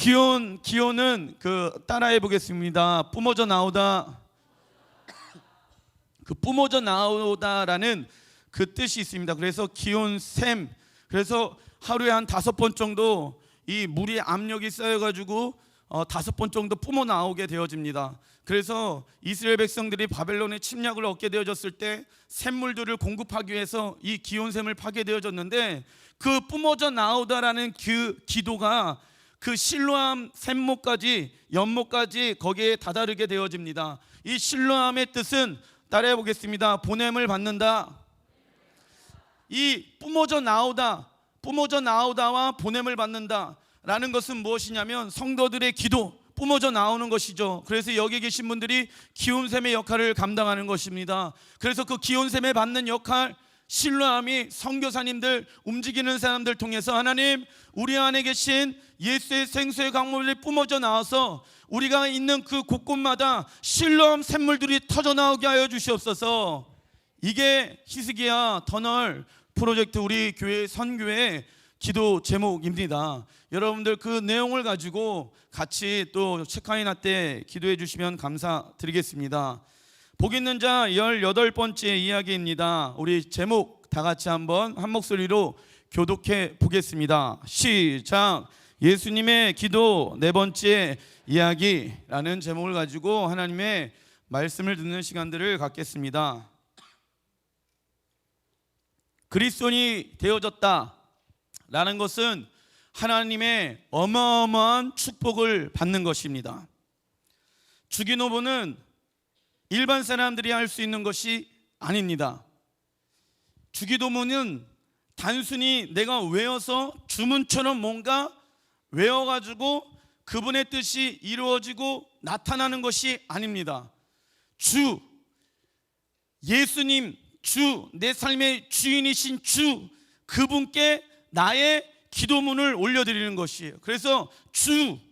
기혼은 따라해 보겠습니다. 뿜어져 나오다. 뿜어져 나오다라는 그 뜻이 있습니다. 그래서 기혼샘, 그래서 하루에 한 5번 정도 이 물이 압력이 쌓여가지고 5번 정도 뿜어 나오게 되어집니다. 그래서 이스라엘 백성들이 바벨론의 침략을 얻게 되어졌을 때 샘물들을 공급하기 위해서 이 기온샘을 파게 되어졌는데, 그 뿜어져 나오다라는 그 기도가 그 실로암 샘목까지 연못까지 거기에 다다르게 되어집니다. 이 실로암의 뜻은 따라해 보겠습니다. 보냄을 받는다. 이 뿜어져 나오다와 보냄을 받는다 라는 것은 무엇이냐면 성도들의 기도, 뿜어져 나오는 것이죠. 그래서 여기 계신 분들이 기온샘의 역할을 감당하는 것입니다. 그래서 그 기온샘에 받는 역할, 실로암이 선교사님들, 움직이는 사람들 통해서 하나님, 우리 안에 계신 예수의 생수의 강물이 뿜어져 나와서 우리가 있는 그 곳곳마다 실로암 샘물들이 터져 나오게 하여 주시옵소서. 이게 히스기야 터널 프로젝트 우리 교회 선교의 기도 제목입니다. 여러분들 그 내용을 가지고 같이 또 체크아이나 때 기도해 주시면 감사드리겠습니다. 복 있는 자 18번째 이야기입니다. 우리 제목 다 같이 한번 한 목소리로 교독해 보겠습니다. 시작. 예수님의 기도 4번째 이야기라는 제목을 가지고 하나님의 말씀을 듣는 시간들을 갖겠습니다. 그리스도인이 되어졌다 라는 것은 하나님의 어마어마한 축복을 받는 것입니다. 주기도문은 일반 사람들이 할 수 있는 것이 아닙니다. 주기도문은 단순히 내가 외워서 주문처럼 뭔가 외워가지고 그분의 뜻이 이루어지고 나타나는 것이 아닙니다. 주, 예수님, 주, 내 삶의 주인이신 주, 그분께 나의 기도문을 올려드리는 것이에요. 그래서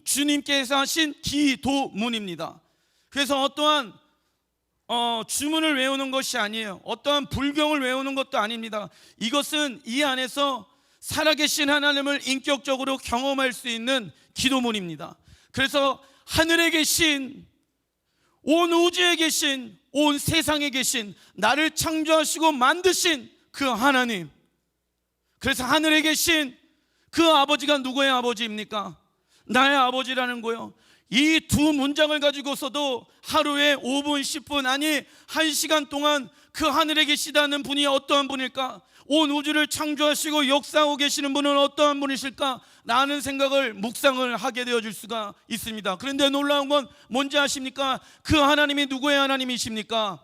주님께서 하신 기도문입니다. 그래서 어떠한 주문을 외우는 것이 아니에요. 어떠한 불경을 외우는 것도 아닙니다. 이것은 이 안에서 살아계신 하나님을 인격적으로 경험할 수 있는 기도문입니다. 그래서 하늘에 계신, 온 우주에 계신, 온 세상에 계신, 나를 창조하시고 만드신 그 하나님, 그래서 하늘에 계신 그 아버지가 누구의 아버지입니까? 나의 아버지라는 거예요. 이 두 문장을 가지고서도 하루에 5분, 10분, 아니 1시간 동안 그 하늘에 계시다는 분이 어떠한 분일까? 온 우주를 창조하시고 역사하고 계시는 분은 어떠한 분이실까? 라는 생각을, 묵상을 하게 되어질 수가 있습니다. 그런데 놀라운 건 뭔지 아십니까? 그 하나님이 누구의 하나님이십니까?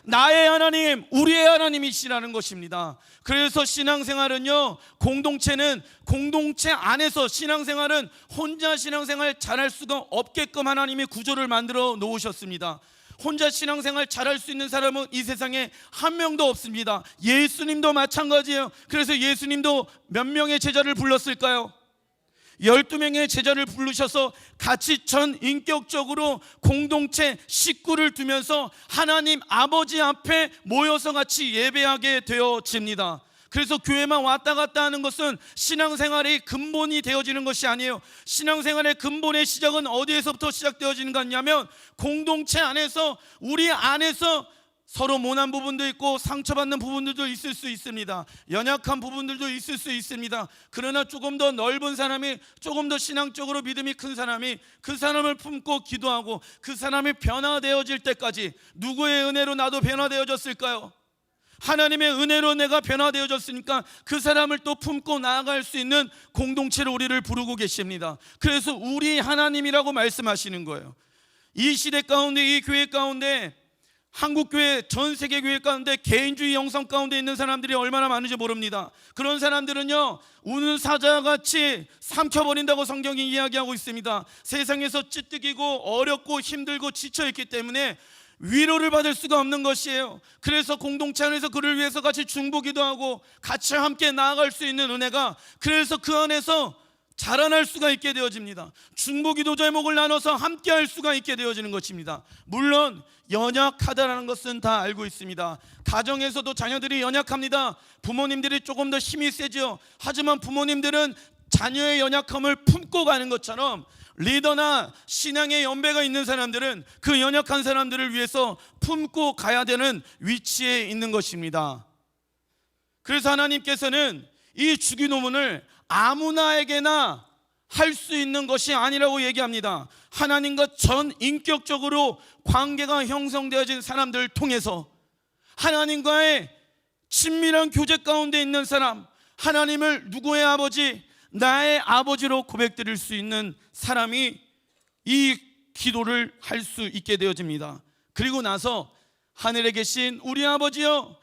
나의 하나님, 우리의 하나님이시라는 것입니다. 그래서 신앙생활은요, 공동체는 공동체 안에서 신앙생활은 혼자 신앙생활 잘할 수가 없게끔 하나님이 구조를 만들어 놓으셨습니다. 혼자 신앙생활 잘할 수 있는 사람은 이 세상에 한 명도 없습니다. 예수님도 마찬가지예요. 그래서 예수님도 몇 명의 제자를 불렀을까요? 12명의 제자를 부르셔서 같이 전 인격적으로 공동체 식구를 두면서 하나님 아버지 앞에 모여서 같이 예배하게 되어집니다. 그래서 교회만 왔다 갔다 하는 것은 신앙생활의 근본이 되어지는 것이 아니에요. 신앙생활의 근본의 시작은 어디에서부터 시작되어지는 거냐면 공동체 안에서, 우리 안에서 서로 모난 부분도 있고 상처받는 부분들도 있을 수 있습니다. 연약한 부분들도 있을 수 있습니다. 그러나 조금 더 넓은 사람이, 조금 더 신앙적으로 믿음이 큰 사람이 그 사람을 품고 기도하고 그 사람이 변화되어질 때까지, 누구의 은혜로 나도 변화되어졌을까요? 하나님의 은혜로 내가 변화되어졌으니까 그 사람을 또 품고 나아갈 수 있는 공동체로 우리를 부르고 계십니다. 그래서 우리 하나님이라고 말씀하시는 거예요. 이 시대 가운데, 이 교회 가운데, 한국교회, 전 세계 교회 가운데 개인주의 영성 가운데 있는 사람들이 얼마나 많은지 모릅니다. 그런 사람들은요, 우는 사자같이 삼켜버린다고 성경이 이야기하고 있습니다. 세상에서 찌뜨기고 어렵고 힘들고 지쳐있기 때문에 위로를 받을 수가 없는 것이에요. 그래서 공동체 안에서 그를 위해서 같이 중보기도 하고 같이 함께 나아갈 수 있는 은혜가, 그래서 그 안에서 자라날 수가 있게 되어집니다. 중보기도 제목을 나눠서 함께 할 수가 있게 되어지는 것입니다. 물론 연약하다라는 것은 다 알고 있습니다. 가정에서도 자녀들이 연약합니다. 부모님들이 조금 더 힘이 세죠. 하지만 부모님들은 자녀의 연약함을 품고 가는 것처럼 리더나 신앙의 연배가 있는 사람들은 그 연약한 사람들을 위해서 품고 가야 되는 위치에 있는 것입니다. 그래서 하나님께서는 이 주기도문을 아무나에게나 할 수 있는 것이 아니라고 얘기합니다. 하나님과 전 인격적으로 관계가 형성되어진 사람들을 통해서 하나님과의 친밀한 교제 가운데 있는 사람, 하나님을 누구의 아버지, 나의 아버지로 고백드릴 수 있는 사람이 이 기도를 할 수 있게 되어집니다. 그리고 나서 하늘에 계신 우리 아버지여,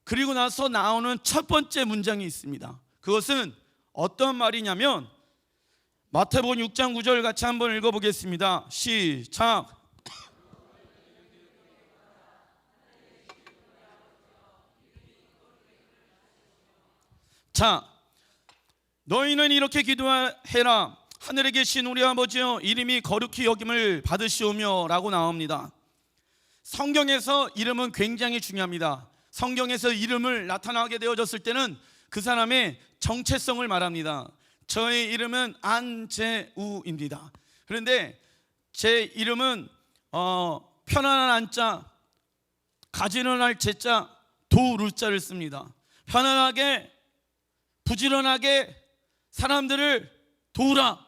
그리고 나서 나오는 첫 번째 문장이 있습니다. 그것은 어떤 말이냐면 마태복음 6장 9절 같이 한번 읽어보겠습니다. 시작. 자, 너희는 이렇게 기도해라. 하늘에 계신 우리 아버지여, 이름이 거룩히 여김을 받으시오며 라고 나옵니다. 성경에서 이름은 굉장히 중요합니다. 성경에서 이름을 나타나게 되어졌을 때는 그 사람의 정체성을 말합니다. 저의 이름은 안재우입니다. 그런데 제 이름은 편안한 안자, 가지런할 제자, 도루자를 씁니다. 편안하게, 부지런하게 사람들을 도우라.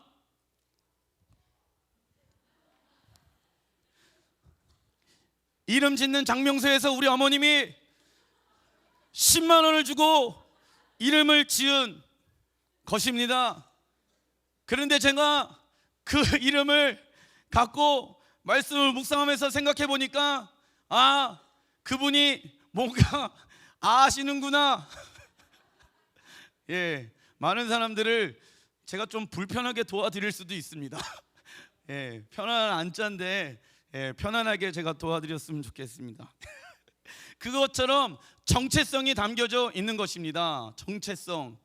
이름 짓는 장명소에서 우리 어머님이 10만 원을 주고 이름을 지은 것입니다. 그런데 제가 그 이름을 갖고 말씀을 묵상하면서 생각해 보니까 그분이 뭔가 아시는구나. 예, 많은 사람들을 제가 좀 불편하게 도와드릴 수도 있습니다. 예, 편안한 안자인데 편안하게 제가 도와드렸으면 좋겠습니다. 그것처럼 정체성이 담겨져 있는 것입니다. 정체성.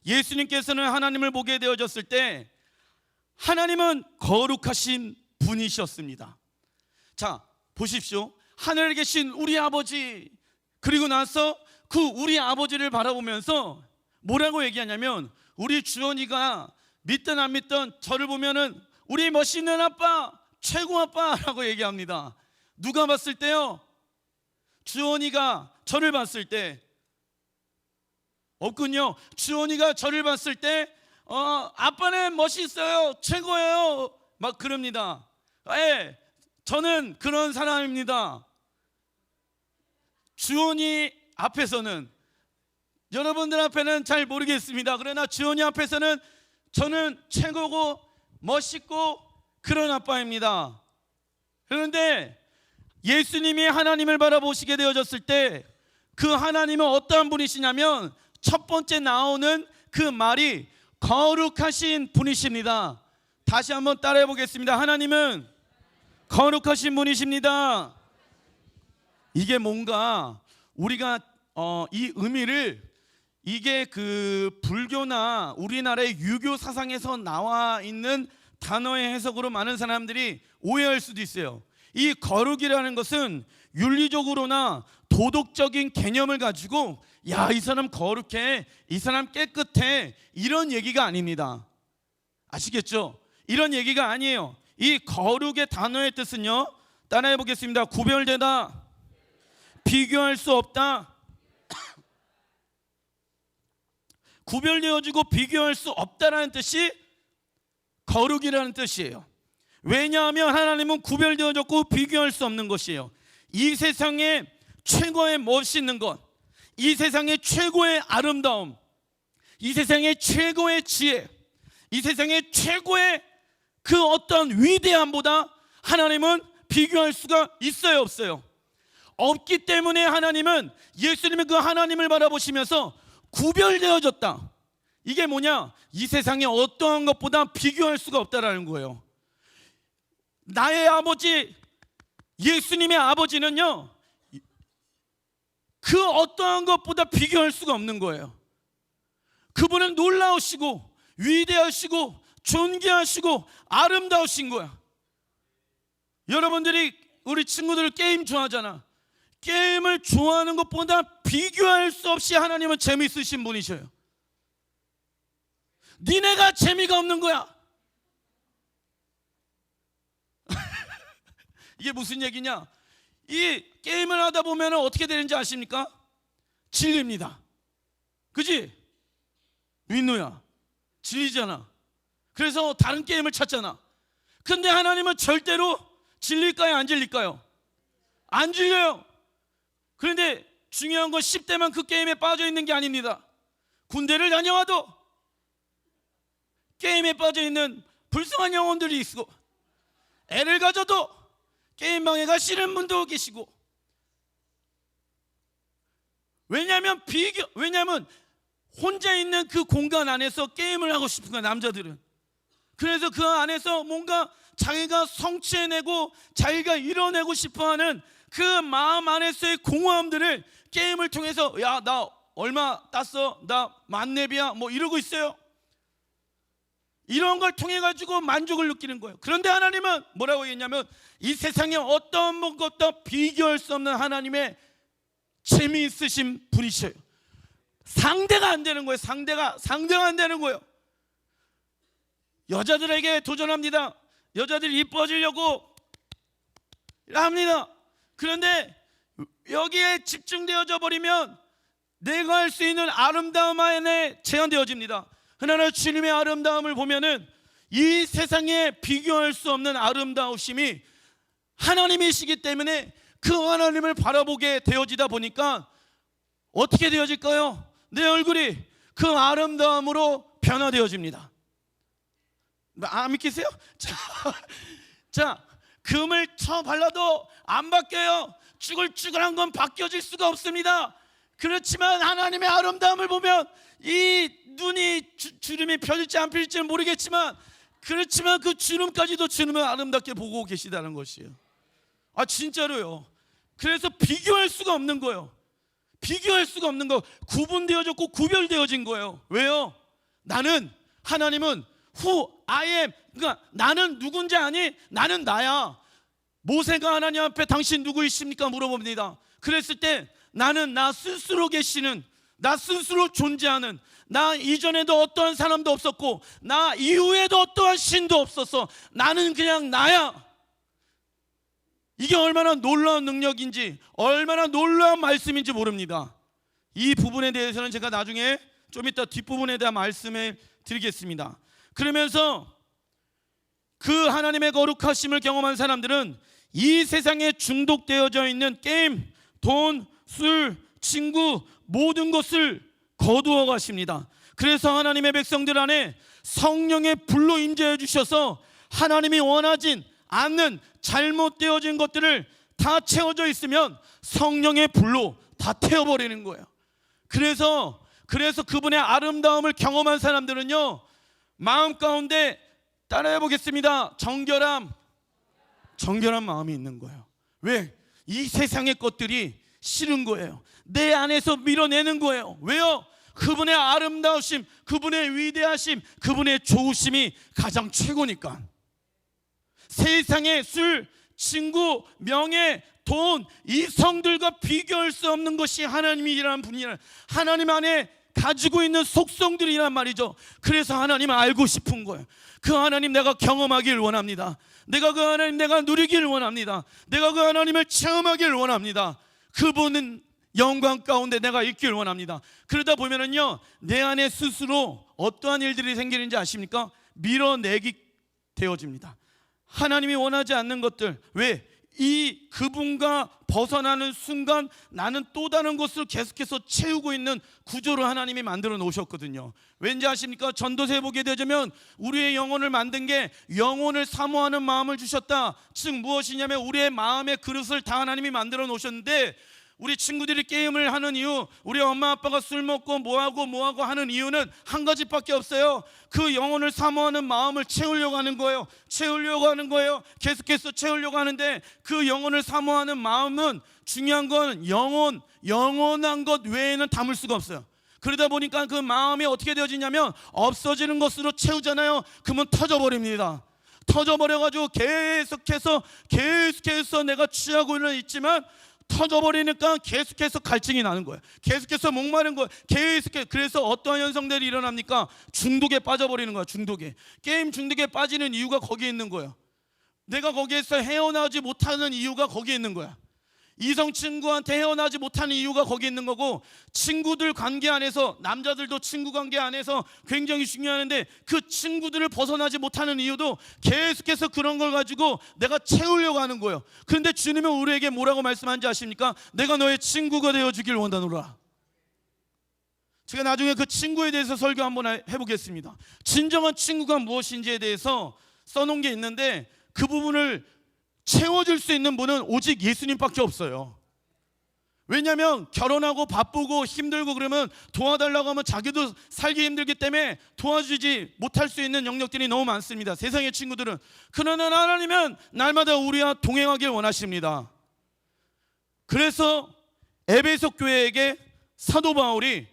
예수님께서는 하나님을 보게 되어졌을 때 하나님은 거룩하신 분이셨습니다. 자, 보십시오. 하늘에 계신 우리 아버지, 그리고 나서 그 우리 아버지를 바라보면서 뭐라고 얘기하냐면, 우리 주원이가 믿든 안 믿든 저를 보면은 우리 멋있는 아빠, 최고 아빠라고 얘기합니다. 누가 봤을 때요? 주원이가 저를 봤을 때. 없군요. 주원이가 저를 봤을 때 아빠는 멋있어요, 최고예요, 막 그럽니다. 예, 저는 그런 사람입니다. 주원이 앞에서는, 여러분들 앞에는 잘 모르겠습니다. 그러나 주원이 앞에서는 저는 최고고 멋있고 그런 아빠입니다. 그런데 예수님이 하나님을 바라보시게 되어졌을 때 그 하나님은 어떠한 분이시냐면, 첫 번째 나오는 그 말이 거룩하신 분이십니다. 다시 한번 따라해 보겠습니다. 하나님은 거룩하신 분이십니다. 이게 뭔가 우리가 이 의미를, 이게 그 불교나 우리나라의 유교 사상에서 나와 있는 단어의 해석으로 많은 사람들이 오해할 수도 있어요. 이 거룩이라는 것은 윤리적으로나 도덕적인 개념을 가지고 야, 이 사람 거룩해, 이 사람 깨끗해, 이런 얘기가 아닙니다. 아시겠죠? 이런 얘기가 아니에요. 이 거룩의 단어의 뜻은요, 따라해 보겠습니다. 구별되다, 비교할 수 없다, 구별되어지고 비교할 수 없다라는 뜻이 거룩이라는 뜻이에요. 왜냐하면 하나님은 구별되어졌고 비교할 수 없는 것이에요. 이 세상에 최고의 멋있는 것, 이 세상의 최고의 아름다움, 이 세상의 최고의 지혜, 이 세상의 최고의 그 어떤 위대함보다 하나님은 비교할 수가 있어요, 없어요? 없기 때문에 하나님은, 예수님의 그 하나님을 바라보시면서 구별되어졌다. 이게 뭐냐? 이 세상에 어떠한 것보다 비교할 수가 없다라는 거예요. 나의 아버지, 예수님의 아버지는요, 그 어떠한 것보다 비교할 수가 없는 거예요. 그분은 놀라우시고 위대하시고 존귀하시고 아름다우신 거야. 여러분들이, 우리 친구들 게임 좋아하잖아. 게임을 좋아하는 것보다 비교할 수 없이 하나님은 재미있으신 분이셔요. 니네가 재미가 없는 거야. 이게 무슨 얘기냐? 이 게임을 하다 보면 어떻게 되는지 아십니까? 질립니다. 그지? 윈노야, 질리잖아. 그래서 다른 게임을 찾잖아. 근데 하나님은 절대로 질릴까요? 안 질릴까요? 안 질려요. 그런데 중요한 건 10대만 그 게임에 빠져 있는 게 아닙니다. 군대를 다녀와도 게임에 빠져 있는 불쌍한 영혼들이 있고, 애를 가져도 게임방에가 싫은 분도 계시고. 왜냐하면 혼자 있는 그 공간 안에서 게임을 하고 싶은 거야, 남자들은. 그래서 그 안에서 뭔가 자기가 성취해내고 자기가 이뤄내고 싶어하는 그 마음 안에서의 공허함들을 게임을 통해서, 야, 나 얼마 땄어? 나 만렙이야? 뭐 이러고 있어요. 이런 걸 통해 가지고 만족을 느끼는 거예요. 그런데 하나님은 뭐라고 했냐면, 이 세상에 어떤 것도 비교할 수 없는 하나님의 재미있으신 분이셔요. 상대가 안 되는 거예요. 상대가 안 되는 거예요. 여자들에게 도전합니다. 여자들이 이뻐지려고 합니다. 그런데 여기에 집중되어져 버리면 내가 할 수 있는 아름다움 안에 제한되어집니다. 그러나 주님의 아름다움을 보면은 이 세상에 비교할 수 없는 아름다우심이 하나님이시기 때문에 그 하나님을 바라보게 되어지다 보니까 어떻게 되어질까요? 내 얼굴이 그 아름다움으로 변화되어집니다. 안 믿기세요? 자, 금을 쳐 발라도 안 바뀌어요. 쭈글쭈글한 건 바뀌어질 수가 없습니다. 그렇지만 하나님의 아름다움을 보면 이 눈이 주름이 펴질지 안 펴질지는 모르겠지만, 그렇지만 그 주름까지도 주님은 아름답게 보고 계시다는 것이에요. 아, 진짜로요. 그래서 비교할 수가 없는 거예요. 비교할 수가 없는 거. 구분되어졌고 구별되어진 거예요. 왜요? 나는, 하나님은 who I am, 그러니까 나는 누군지 아니? 나는 나야. 모세가 하나님 앞에 당신 누구이십니까? 물어봅니다. 그랬을 때 나는 나 스스로 계시는, 나 스스로 존재하는, 나 이전에도 어떠한 사람도 없었고 나 이후에도 어떠한 신도 없었어. 나는 그냥 나야. 이게 얼마나 놀라운 능력인지, 얼마나 놀라운 말씀인지 모릅니다. 이 부분에 대해서는 제가 나중에 좀 이따 뒷부분에 대한 말씀을 드리겠습니다. 그러면서 그 하나님의 거룩하심을 경험한 사람들은 이 세상에 중독되어져 있는 게임, 돈, 술, 친구, 모든 것을 거두어 가십니다. 그래서 하나님의 백성들 안에 성령의 불로 임재해 주셔서 하나님이 원하진 않는 잘못되어진 것들을 다 채워져 있으면 성령의 불로 다 태워버리는 거예요. 그래서 그분의 아름다움을 경험한 사람들은요, 마음 가운데 따라해 보겠습니다. 정결한 마음이 있는 거예요. 왜? 이 세상의 것들이 싫은 거예요. 내 안에서 밀어내는 거예요. 왜요? 그분의 아름다우심, 그분의 위대하심, 그분의 좋으심이 가장 최고니까. 세상의 술, 친구, 명예, 돈, 이성들과 비교할 수 없는 것이 하나님이라는 분이란, 하나님 안에 가지고 있는 속성들이란 말이죠. 그래서 하나님을 알고 싶은 거예요. 그 하나님 내가 경험하길 원합니다. 내가 그 하나님 내가 누리길 원합니다. 내가 그 하나님을 체험하길 원합니다. 그분은 영광 가운데 내가 있길 원합니다. 그러다 보면은요, 내 안에 스스로 어떠한 일들이 생기는지 아십니까? 밀어내기 되어집니다. 하나님이 원하지 않는 것들. 왜? 이 그분과 벗어나는 순간 나는 또 다른 것을 계속해서 채우고 있는 구조를 하나님이 만들어 놓으셨거든요. 왠지 아십니까? 전도서에 보게 되자면 우리의 영혼을 만든 게 영혼을 사모하는 마음을 주셨다. 즉 무엇이냐면 우리의 마음의 그릇을 다 하나님이 만들어 놓으셨는데, 우리 친구들이 게임을 하는 이유, 우리 엄마 아빠가 술 먹고 뭐하고 하는 이유는 한 가지밖에 없어요. 그 영혼을 사모하는 마음을 채우려고 하는 거예요. 계속해서 채우려고 하는데, 그 영혼을 사모하는 마음은, 중요한 건 영원한 것 외에는 담을 수가 없어요. 그러다 보니까 그 마음이 어떻게 되어지냐면 없어지는 것으로 채우잖아요. 그러면 터져버립니다. 터져버려가지고 계속해서 내가 취하고는 있지만 터져버리니까 계속해서 갈증이 나는 거예요. 계속해서 목마른 거예요. 그래서 어떠한 현상들이 일어납니까? 중독에 빠져버리는 거예요. 중독에. 게임 중독에 빠지는 이유가 거기에 있는 거예요. 내가 거기에서 헤어나오지 못하는 이유가 거기에 있는 거야. 이성 친구한테 헤어나지 못하는 이유가 거기 있는 거고, 친구들 관계 안에서, 남자들도 친구 관계 안에서 굉장히 중요한데 그 친구들을 벗어나지 못하는 이유도 계속해서 그런 걸 가지고 내가 채우려고 하는 거예요. 그런데 주님은 우리에게 뭐라고 말씀하는지 아십니까? 내가 너의 친구가 되어주길 원하노라. 제가 나중에 그 친구에 대해서 설교 한번 해보겠습니다. 진정한 친구가 무엇인지에 대해서 써놓은 게 있는데, 그 부분을 채워줄 수 있는 분은 오직 예수님밖에 없어요. 왜냐하면 결혼하고 바쁘고 힘들고 그러면 도와달라고 하면 자기도 살기 힘들기 때문에 도와주지 못할 수 있는 영역들이 너무 많습니다. 세상의 친구들은. 그러나 하나님은 날마다 우리와 동행하길 원하십니다. 그래서 에베소 교회에게 사도 바울이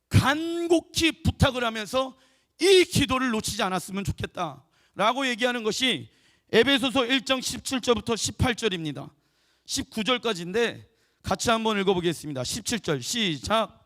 간곡히 부탁을 하면서 이 기도를 놓치지 않았으면 좋겠다라고 얘기하는 것이 에베소서 1장 17절부터 18절입니다. 19절까지인데 같이 한번 읽어보겠습니다. 17절 시작.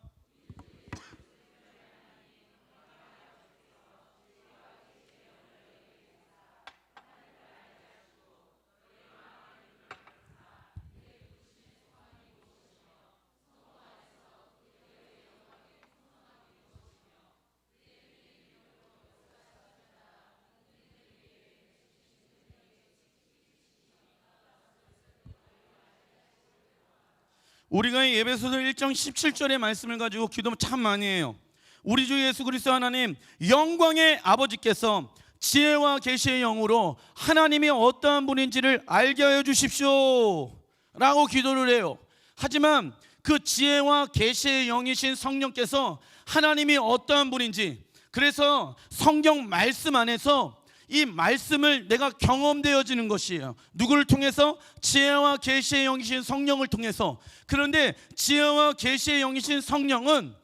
우리가 이 에베소서 1장 17절의 말씀을 가지고 기도 참 많이 해요. 우리 주 예수 그리스도 하나님 영광의 아버지께서 지혜와 계시의 영으로 하나님이 어떠한 분인지를 알게 하여 주십시오 라고 기도를 해요. 하지만 그 지혜와 계시의 영이신 성령께서 하나님이 어떠한 분인지, 그래서 성경 말씀 안에서 이 말씀을 내가 경험되어지는 것이에요. 누구를 통해서? 지혜와 계시의 영이신 성령을 통해서. 그런데 지혜와 계시의 영이신 성령은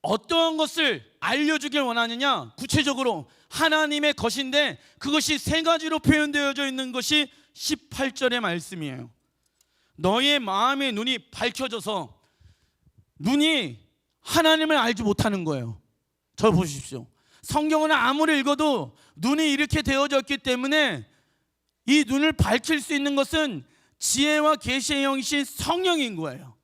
어떠한 것을 알려주길 원하느냐? 구체적으로 하나님의 것인데 그것이 세 가지로 표현되어져 있는 것이 18절의 말씀이에요. 너의 마음의 눈이 밝혀져서 눈이 하나님을 알지 못하는 거예요. 저 보십시오. 성경은 아무리 읽어도 눈이 이렇게 되어졌기 때문에 이 눈을 밝힐 수 있는 것은 지혜와 계시의 영이신 성령인 거예요.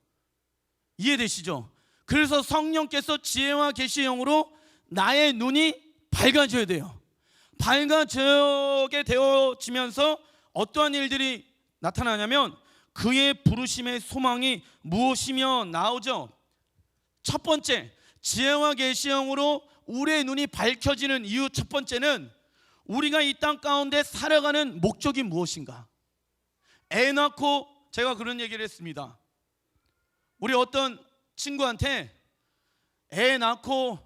이해되시죠? 그래서 성령께서 지혜와 계시의 영으로 나의 눈이 밝아져야 돼요. 밝아지게 되어지면서 어떠한 일들이 나타나냐면 그의 부르심의 소망이 무엇이며 나오죠. 첫 번째, 지혜와 계시의 영으로 우리의 눈이 밝혀지는 이유 첫 번째는 우리가 이 땅 가운데 살아가는 목적이 무엇인가. 애 낳고, 제가 그런 얘기를 했습니다. 우리 어떤 친구한테 애 낳고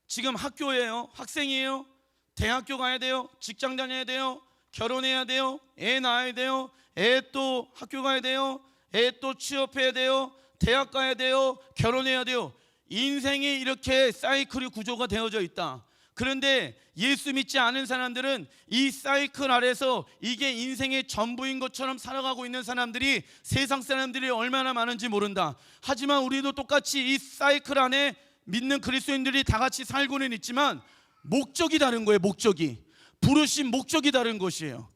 지금 학교예요, 학생이에요, 대학교 가야 돼요, 직장 다녀야 돼요, 결혼해야 돼요, 애 낳아야 돼요, 애 또 학교 가야 돼요, 애 또 취업해야 돼요, 대학 가야 돼요, 결혼해야 돼요. 인생이 이렇게 사이클이 구조가 되어져 있다. 그런데 예수 믿지 않은 사람들은 이 사이클 아래서 이게 인생의 전부인 것처럼 살아가고 있는 사람들이, 세상 사람들이 얼마나 많은지 모른다. 하지만 우리도 똑같이 이 사이클 안에 믿는 그리스도인들이 다 같이 살고는 있지만 목적이 다른 거예요. 목적이, 부르신 목적이 다른 것이에요.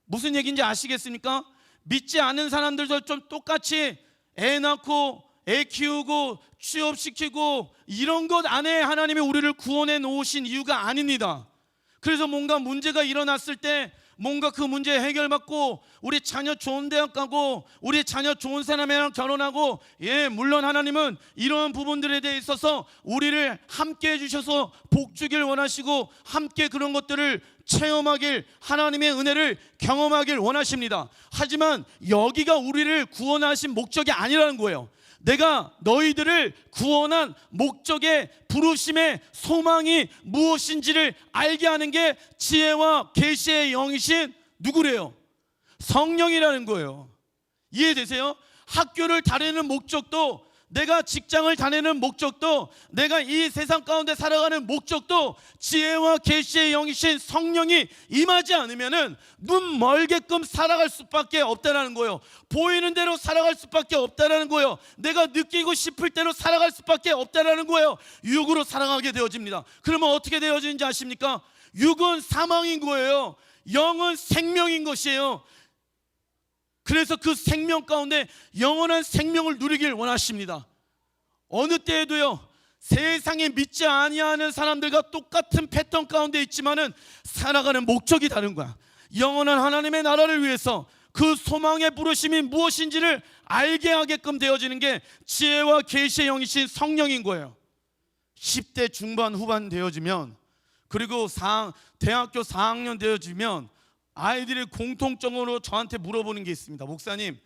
무슨 얘기인지 아시겠습니까? 믿지 않은 사람들도 좀 똑같이 애 낳고 애 키우고 취업시키고 이런 것 안에 하나님이 우리를 구원해 놓으신 이유가 아닙니다. 그래서 뭔가 문제가 일어났을 때 뭔가 그 문제 해결받고 우리 자녀 좋은 대학 가고 우리 자녀 좋은 사람이랑 결혼하고, 물론 하나님은 이러한 부분들에 대해 있어서 우리를 함께 해주셔서 복 주길 원하시고 함께 그런 것들을 체험하길, 하나님의 은혜를 경험하길 원하십니다. 하지만 여기가 우리를 구원하신 목적이 아니라는 거예요. 내가 너희들을 구원한 목적의 부르심의 소망이 무엇인지를 알게 하는 게 지혜와 계시의 영이신 누구래요? 성령이라는 거예요. 이해되세요? 학교를 다니는 목적도 내가 직장을 다니는 목적도, 내가 이 세상 가운데 살아가는 목적도 지혜와 계시의 영이신 성령이 임하지 않으면은 눈 멀게끔 살아갈 수밖에 없다라는 거예요. 보이는 대로 살아갈 수밖에 없다라는 거예요. 내가 느끼고 싶을 대로 살아갈 수밖에 없다라는 거예요. 육으로 살아가게 되어집니다. 그러면 어떻게 되어지는지 아십니까? 육은 사망인 거예요. 영은 생명인 것이에요. 그래서 그 생명 가운데 영원한 생명을 누리길 원하십니다. 어느 때에도요, 세상에 믿지 아니하는 사람들과 똑같은 패턴 가운데 있지만은 살아가는 목적이 다른 거야. 영원한 하나님의 나라를 위해서 그 소망의 부르심이 무엇인지를 알게 하게끔 되어지는 게 지혜와 계시의 영이신 성령인 거예요. 10대 중반 후반 되어지면, 그리고 대학교 4학년 되어지면 아이들이 공통적으로 저한테 물어보는 게 있습니다. 목사님,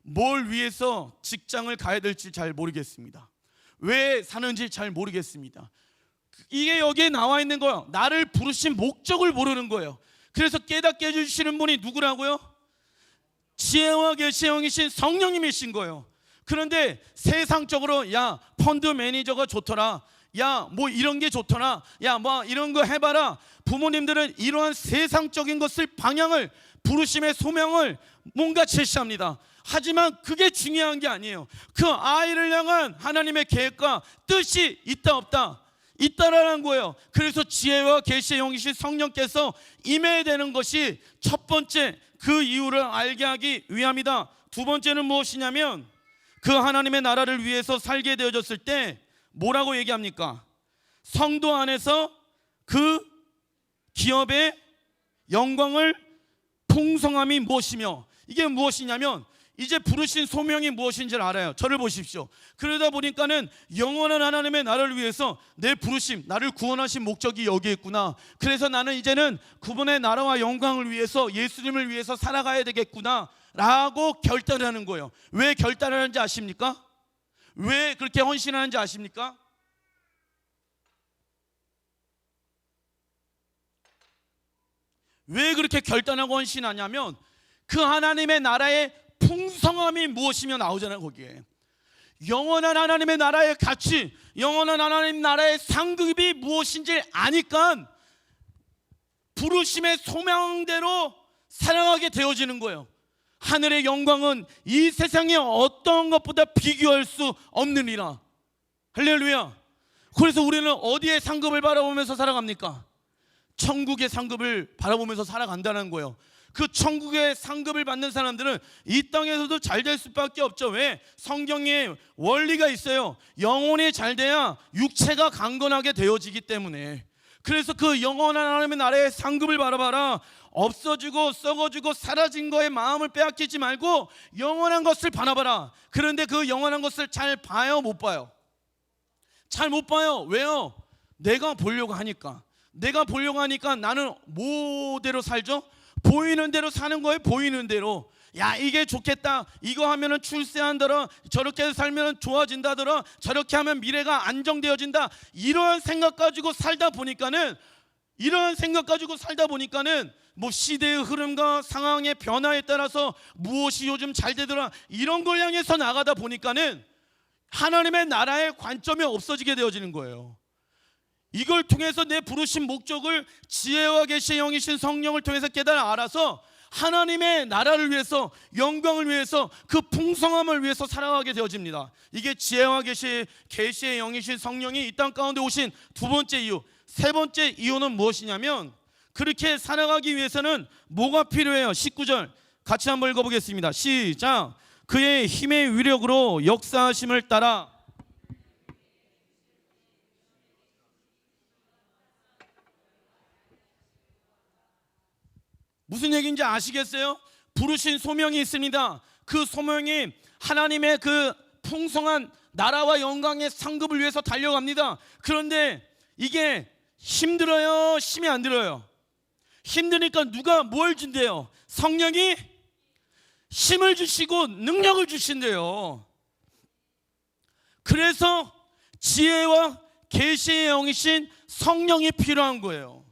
뭘 위해서 직장을 가야 될지 잘 모르겠습니다. 왜 사는지 잘 모르겠습니다. 이게 여기에 나와 있는 거예요. 나를 부르신 목적을 모르는 거예요. 그래서 깨닫게 해주시는 분이 누구라고요? 지혜와 계시의 영이신 성령님이신 거예요. 그런데 세상적으로 야, 펀드 매니저가 좋더라, 야, 뭐 이런 게 좋더라, 야, 뭐 이런 거 해봐라. 부모님들은 이러한 세상적인 것을, 방향을, 부르심의 소명을 뭔가 제시합니다. 하지만 그게 중요한 게 아니에요. 그 아이를 향한 하나님의 계획과 뜻이 있다 없다? 있다라는 거예요. 그래서 지혜와 계시의 영이신 성령께서 임해야 되는 것이 첫 번째, 그 이유를 알게 하기 위함이다. 두 번째는 무엇이냐면, 그 하나님의 나라를 위해서 살게 되어졌을 때 뭐라고 얘기합니까? 성도 안에서 그 기업의 영광을 풍성함이 무엇이며, 이게 무엇이냐면 이제 부르신 소명이 무엇인지를 알아요. 저를 보십시오. 그러다 보니까는 영원한 하나님의 나라를 위해서 내 부르심, 나를 구원하신 목적이 여기에 있구나. 그래서 나는 이제는 그분의 나라와 영광을 위해서, 예수님을 위해서 살아가야 되겠구나 라고 결단하는 거예요. 왜 결단하는지 아십니까? 왜 그렇게 헌신하는지 아십니까? 왜 그렇게 결단하고 헌신하냐면, 그 하나님의 나라의 풍성함이 무엇이며 나오잖아요. 거기에 영원한 하나님의 나라의 가치, 영원한 하나님 나라의 상급이 무엇인지 아니까 부르심의 소명대로 살아가게 되어지는 거예요. 하늘의 영광은 이 세상의 어떤 것보다 비교할 수 없느니라. 할렐루야. 그래서 우리는 어디에 상급을 바라보면서 살아갑니까? 천국의 상급을 바라보면서 살아간다는 거예요. 그 천국의 상급을 받는 사람들은 이 땅에서도 잘 될 수밖에 없죠. 왜? 성경에 원리가 있어요. 영혼이 잘 돼야 육체가 강건하게 되어지기 때문에. 그래서 그 영원한 하나님의 나라의 상급을 바라봐라. 없어지고 썩어지고 사라진 거에 마음을 빼앗기지 말고 영원한 것을 바라봐라. 그런데 그 영원한 것을 잘 봐요, 못 봐요? 잘 못 봐요. 왜요? 내가 보려고 하니까. 내가 보려고 하니까 나는 뭐대로 살죠? 보이는 대로 사는 거예요. 보이는 대로. 야, 이게 좋겠다, 이거 하면은 출세한다더라, 저렇게 살면 좋아진다더라, 저렇게 하면 미래가 안정되어진다, 이런 생각 가지고 살다 보니까는 뭐 시대의 흐름과 상황의 변화에 따라서 무엇이 요즘 잘 되더라, 이런 걸 향해서 나가다 보니까는 하나님의 나라의 관점이 없어지게 되어지는 거예요. 이걸 통해서 내 부르신 목적을 지혜와 계시의 영이신 성령을 통해서 깨달아 알아서 하나님의 나라를 위해서, 영광을 위해서, 그 풍성함을 위해서 살아가게 되어집니다. 이게 지혜와 계시의 영이신 성령이 이 땅 가운데 오신 두 번째 이유. 세 번째 이유는 무엇이냐면, 그렇게 살아가기 위해서는 뭐가 필요해요? 19절 같이 한번 읽어보겠습니다. 시작. 그의 힘의 위력으로 역사하심을 따라. 무슨 얘기인지 아시겠어요? 부르신 소명이 있습니다. 그 소명이 하나님의 그 풍성한 나라와 영광의 상급을 위해서 달려갑니다. 그런데 이게 힘들어요? 힘이 안 들어요? 힘드니까 누가 뭘 준대요? 성령이 힘을 주시고 능력을 주신대요. 그래서 지혜와 계시의 영이신 성령이 필요한 거예요.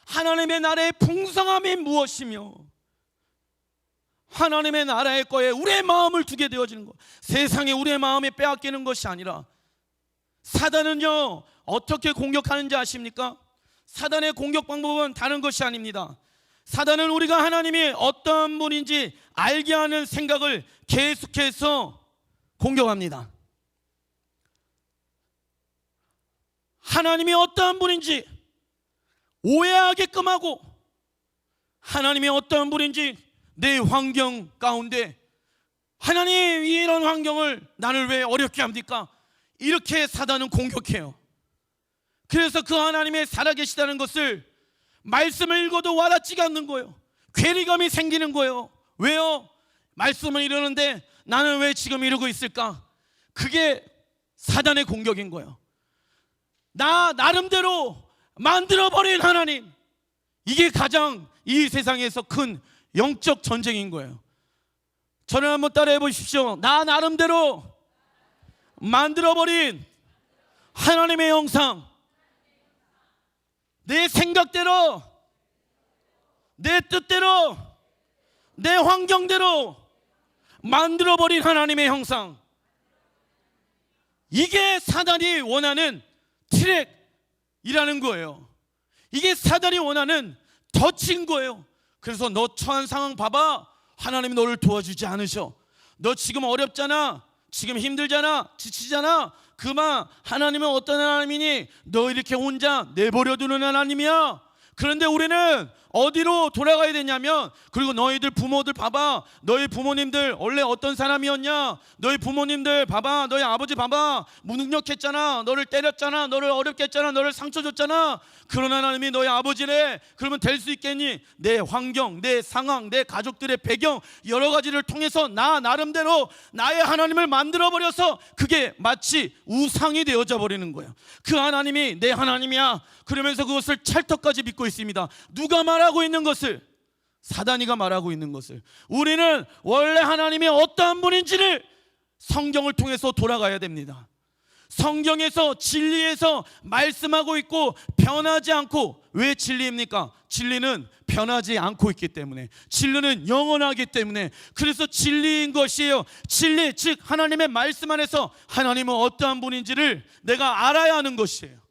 하나님의 나라의 풍성함이 무엇이며, 하나님의 나라의 거에 우리의 마음을 두게 되어지는 것. 세상에 우리의 마음에 빼앗기는 것이 아니라, 사단은요 어떻게 공격하는지 아십니까? 사단의 공격 방법은 다른 것이 아닙니다. 사단은 우리가 하나님이 어떠한 분인지 알게 하는 생각을 계속해서 공격합니다. 하나님이 어떠한 분인지 오해하게끔 하고, 하나님이 어떠한 분인지 내 환경 가운데 하나님 이런 환경을 나를 왜 어렵게 합니까? 이렇게 사단은 공격해요. 그래서 그 하나님의 살아계시다는 것을 말씀을 읽어도 와닿지가 않는 거예요. 괴리감이 생기는 거예요. 왜요? 말씀을 이러는데 나는 왜 지금 이러고 있을까? 그게 사단의 공격인 거예요. 나 나름대로 만들어버린 하나님, 이게 가장 이 세상에서 큰 영적 전쟁인 거예요. 저를 한번 따라해 보십시오. 나 나름대로 만들어버린 하나님의 형상, 내 생각대로, 내 뜻대로, 내 환경대로 만들어버린 하나님의 형상, 이게 사단이 원하는 트랙이라는 거예요. 이게 사단이 원하는 덫인 거예요. 그래서 너 처한 상황 봐봐, 하나님이 너를 도와주지 않으셔. 너 지금 어렵잖아, 지금 힘들잖아, 지치잖아. 그만, 하나님은 어떤 하나님이니? 너 이렇게 혼자 내버려두는 하나님이야. 그런데 우리는 어디로 돌아가야 되냐면, 그리고 너희들 부모들 봐봐, 너희 부모님들 원래 어떤 사람이었냐? 너희 부모님들 봐봐, 너희 아버지 봐봐, 무능력했잖아, 너를 때렸잖아, 너를 어렵게 했잖아, 너를 상처 줬잖아. 그런 하나님이 너희 아버지래. 그러면 될 수 있겠니? 내 환경, 내 상황, 내 가족들의 배경, 여러 가지를 통해서 나 나름대로 나의 하나님을 만들어버려서 그게 마치 우상이 되어져 버리는 거예요. 그 하나님이 내 하나님이야 그러면서 그것을 찰떡까지 믿고 있습니다. 누가 말하고 있는 것을? 사단이가 말하고 있는 것을. 우리는 원래 하나님이 어떠한 분인지를 성경을 통해서 돌아가야 됩니다. 성경에서 진리에서 말씀하고 있고 변하지 않고. 왜 진리입니까? 진리는 변하지 않고 있기 때문에, 진리는 영원하기 때문에. 그래서 진리인 것이에요. 진리, 즉 하나님의 말씀 안에서 하나님은 어떠한 분인지를 내가 알아야 하는 것이에요.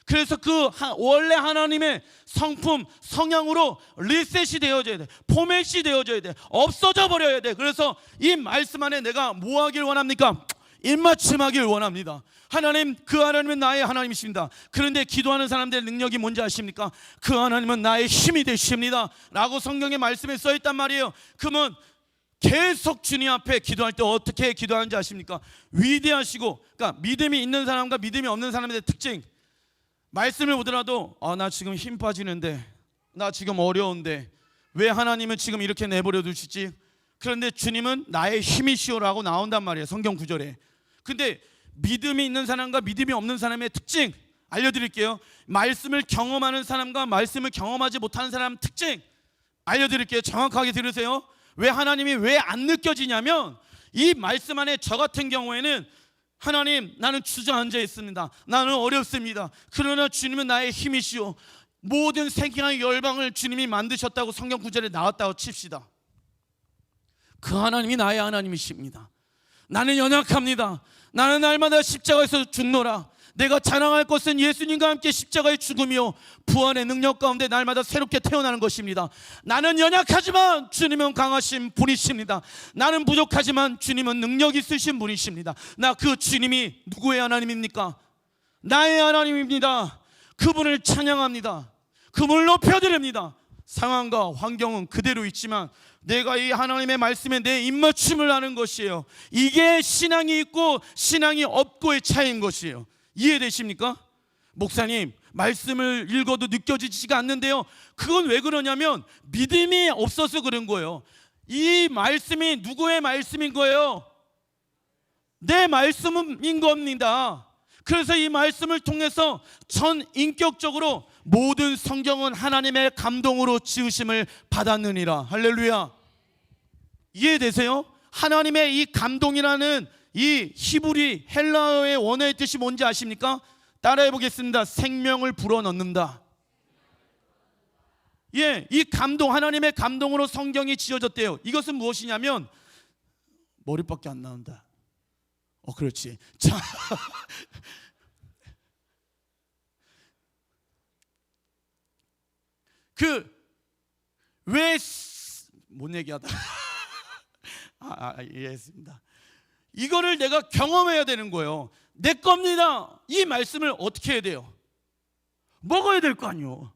그래서 그 원래 하나님의 성품, 성향으로 리셋이 되어져야 돼. 포맷이 되어져야 돼. 없어져 버려야 돼. 그래서 이 말씀 안에 내가 뭐 하길 원합니까? 입맞춤하길 원합니다. 하나님, 그 하나님은 나의 하나님이십니다. 그런데 기도하는 사람들의 능력이 뭔지 아십니까? 그 하나님은 나의 힘이 되십니다 라고 성경의 말씀에 써있단 말이에요. 그러면 계속 주님 앞에 기도할 때 어떻게 기도하는지 아십니까? 위대하시고, 그러니까 믿음이 있는 사람과 믿음이 없는 사람의 특징, 말씀을 보더라도 나 지금 힘 빠지는데, 나 지금 어려운데 왜 하나님은 지금 이렇게 내버려 두시지? 그런데 주님은 나의 힘이시오라고 나온단 말이에요, 성경 구절에. 근데 믿음이 있는 사람과 믿음이 없는 사람의 특징 알려드릴게요. 말씀을 경험하는 사람과 말씀을 경험하지 못하는 사람 특징 알려드릴게요. 정확하게 들으세요. 왜 하나님이 왜 안 느껴지냐면, 이 말씀 안에 저 같은 경우에는 하나님, 나는 주저앉아 있습니다. 나는 어렵습니다. 그러나 주님은 나의 힘이시오. 모든 세계의 열방을 주님이 만드셨다고 성경 구절에 나왔다고 칩시다. 그 하나님이 나의 하나님이십니다. 나는 연약합니다. 나는 날마다 십자가에서 죽노라. 내가 자랑할 것은 예수님과 함께 십자가의 죽음이요 부활의 능력 가운데 날마다 새롭게 태어나는 것입니다. 나는 연약하지만 주님은 강하신 분이십니다. 나는 부족하지만 주님은 능력 있으신 분이십니다. 나 그 주님이 누구의 하나님입니까? 나의 하나님입니다. 그분을 찬양합니다. 그분을 높여드립니다. 상황과 환경은 그대로 있지만 내가 이 하나님의 말씀에 내 입맞춤을 하는 것이에요. 이게 신앙이 있고 신앙이 없고의 차이인 것이에요. 이해되십니까? 목사님, 말씀을 읽어도 느껴지지가 않는데요. 그건 왜 그러냐면 믿음이 없어서 그런 거예요. 이 말씀이 누구의 말씀인 거예요? 내 말씀인 겁니다. 그래서 이 말씀을 통해서 전 인격적으로 모든 성경은 하나님의 감동으로 지으심을 받았느니라. 할렐루야. 이해되세요? 하나님의 이 감동이라는 이 히브리 헬라어의 원어의 뜻이 뭔지 아십니까? 따라해 보겠습니다. 생명을 불어넣는다. 예, 이 감동, 하나님의 감동으로 성경이 지어졌대요. 이것은 무엇이냐면 머리밖에 안 나온다. 그렇지. 자, 왜 못 얘기하다. 이해했습니다. 이거를 내가 경험해야 되는 거예요. 내 겁니다. 이 말씀을 어떻게 해야 돼요? 먹어야 될 거 아니에요.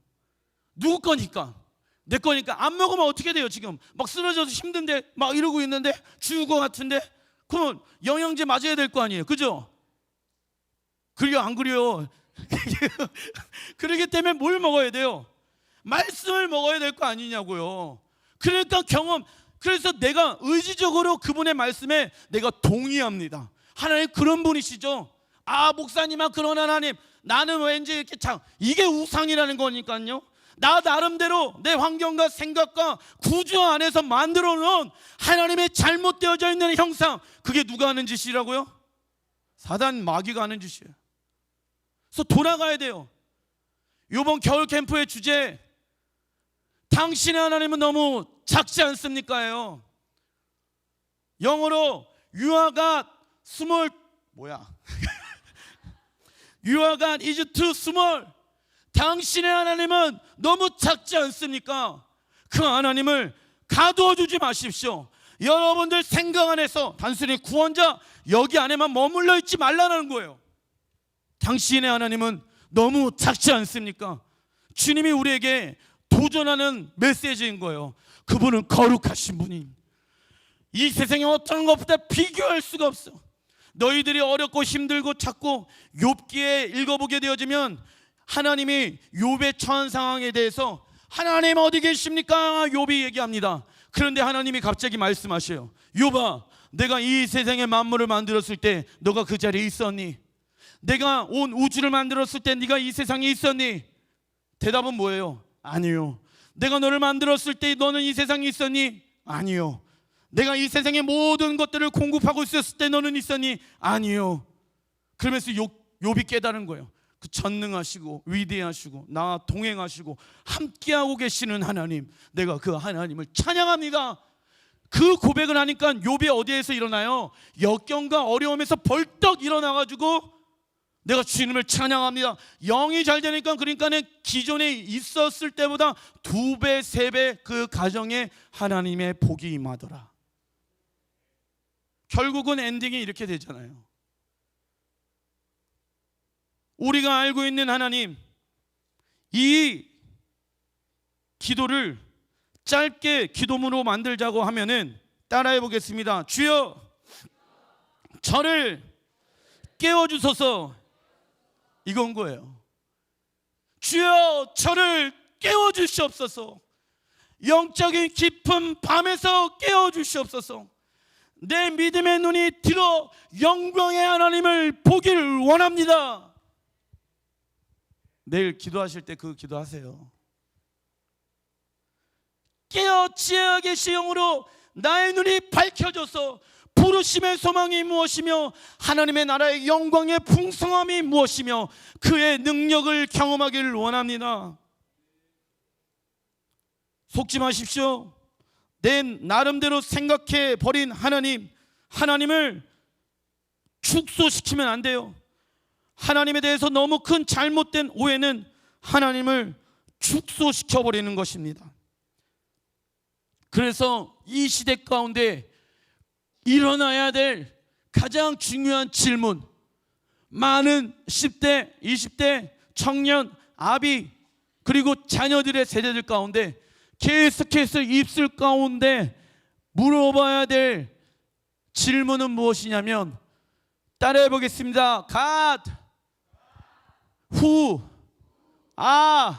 누구 거니까? 내 거니까. 안 먹으면 어떻게 돼요? 지금 막 쓰러져서 힘든데 막 이러고 있는데 죽을 것 같은데, 그러면 영양제 맞아야 될 거 아니에요. 그죠? 그래요, 안 그래요? 그러기 때문에 뭘 먹어야 돼요? 말씀을 먹어야 될 거 아니냐고요. 그러니까 그래서 내가 의지적으로 그분의 말씀에 내가 동의합니다. 하나님 그런 분이시죠. 목사님아, 그런 하나님, 나는 왠지 이렇게 이게 우상이라는 거니까요. 나 나름대로 내 환경과 생각과 구조 안에서 만들어 놓은 하나님의 잘못되어져 있는 형상, 그게 누가 하는 짓이라고요? 사단, 마귀가 하는 짓이에요. 그래서 돌아가야 돼요. 이번 겨울 캠프의 주제, 당신의 하나님은 너무 작지 않습니까?예요. 영어로 You are God small, You are God is too small. 당신의 하나님은 너무 작지 않습니까? 그 하나님을 가두어 주지 마십시오. 여러분들 생각 안에서 단순히 구원자 여기 안에만 머물러 있지 말라는 거예요. 당신의 하나님은 너무 작지 않습니까? 주님이 우리에게 도전하는 메시지인 거예요. 그분은 거룩하신 분이, 이 세상에 어떤 것보다 비교할 수가 없어. 너희들이 어렵고 힘들고 찾고 욥기에 읽어보게 되어지면 하나님이 욥의 처한 상황에 대해서 하나님 어디 계십니까? 욥이 얘기합니다. 그런데 하나님이 갑자기 말씀하셔요. 욥아, 내가 이 세상의 만물을 만들었을 때 너가 그 자리에 있었니? 내가 온 우주를 만들었을 때 네가 이 세상에 있었니? 대답은 뭐예요? 아니요. 내가 너를 만들었을 때 너는 이 세상에 있었니? 아니요. 내가 이 세상의 모든 것들을 공급하고 있었을 때 너는 있었니? 아니요. 그러면서 욥이 깨달은 거예요. 그 전능하시고 위대하시고 나와 동행하시고 함께하고 계시는 하나님, 내가 그 하나님을 찬양합니다. 그 고백을 하니까 욥이 어디에서 일어나요? 역경과 어려움에서 벌떡 일어나가지고 내가 주님을 찬양합니다. 영이 잘 되니까, 그러니까는 기존에 있었을 때보다 2배, 3배 그 가정에 하나님의 복이 임하더라. 결국은 엔딩이 이렇게 되잖아요. 우리가 알고 있는 하나님, 이 기도를 짧게 기도문으로 만들자고 하면은 따라해 보겠습니다. 주여, 저를 깨워주소서. 이건 거예요. 주여, 저를 깨워주시옵소서. 영적인 깊은 밤에서 깨워주시옵소서. 내 믿음의 눈이 들어 영광의 하나님을 보기를 원합니다. 내일 기도하실 때 그 기도하세요. 깨어 지혜가 계시 영으로 나의 눈이 밝혀져서 부르심의 소망이 무엇이며 하나님의 나라의 영광의 풍성함이 무엇이며 그의 능력을 경험하기를 원합니다. 속지 마십시오. 내 나름대로 생각해 버린 하나님을 축소시키면 안 돼요. 하나님에 대해서 너무 큰 잘못된 오해는 하나님을 축소시켜버리는 것입니다. 그래서 이 시대 가운데 일어나야 될 가장 중요한 질문, 많은 10대, 20대 청년, 아비 그리고 자녀들의 세대들 가운데 계속해서 입술 가운데 물어봐야 될 질문은 무엇이냐면, 따라해 보겠습니다. God, who, are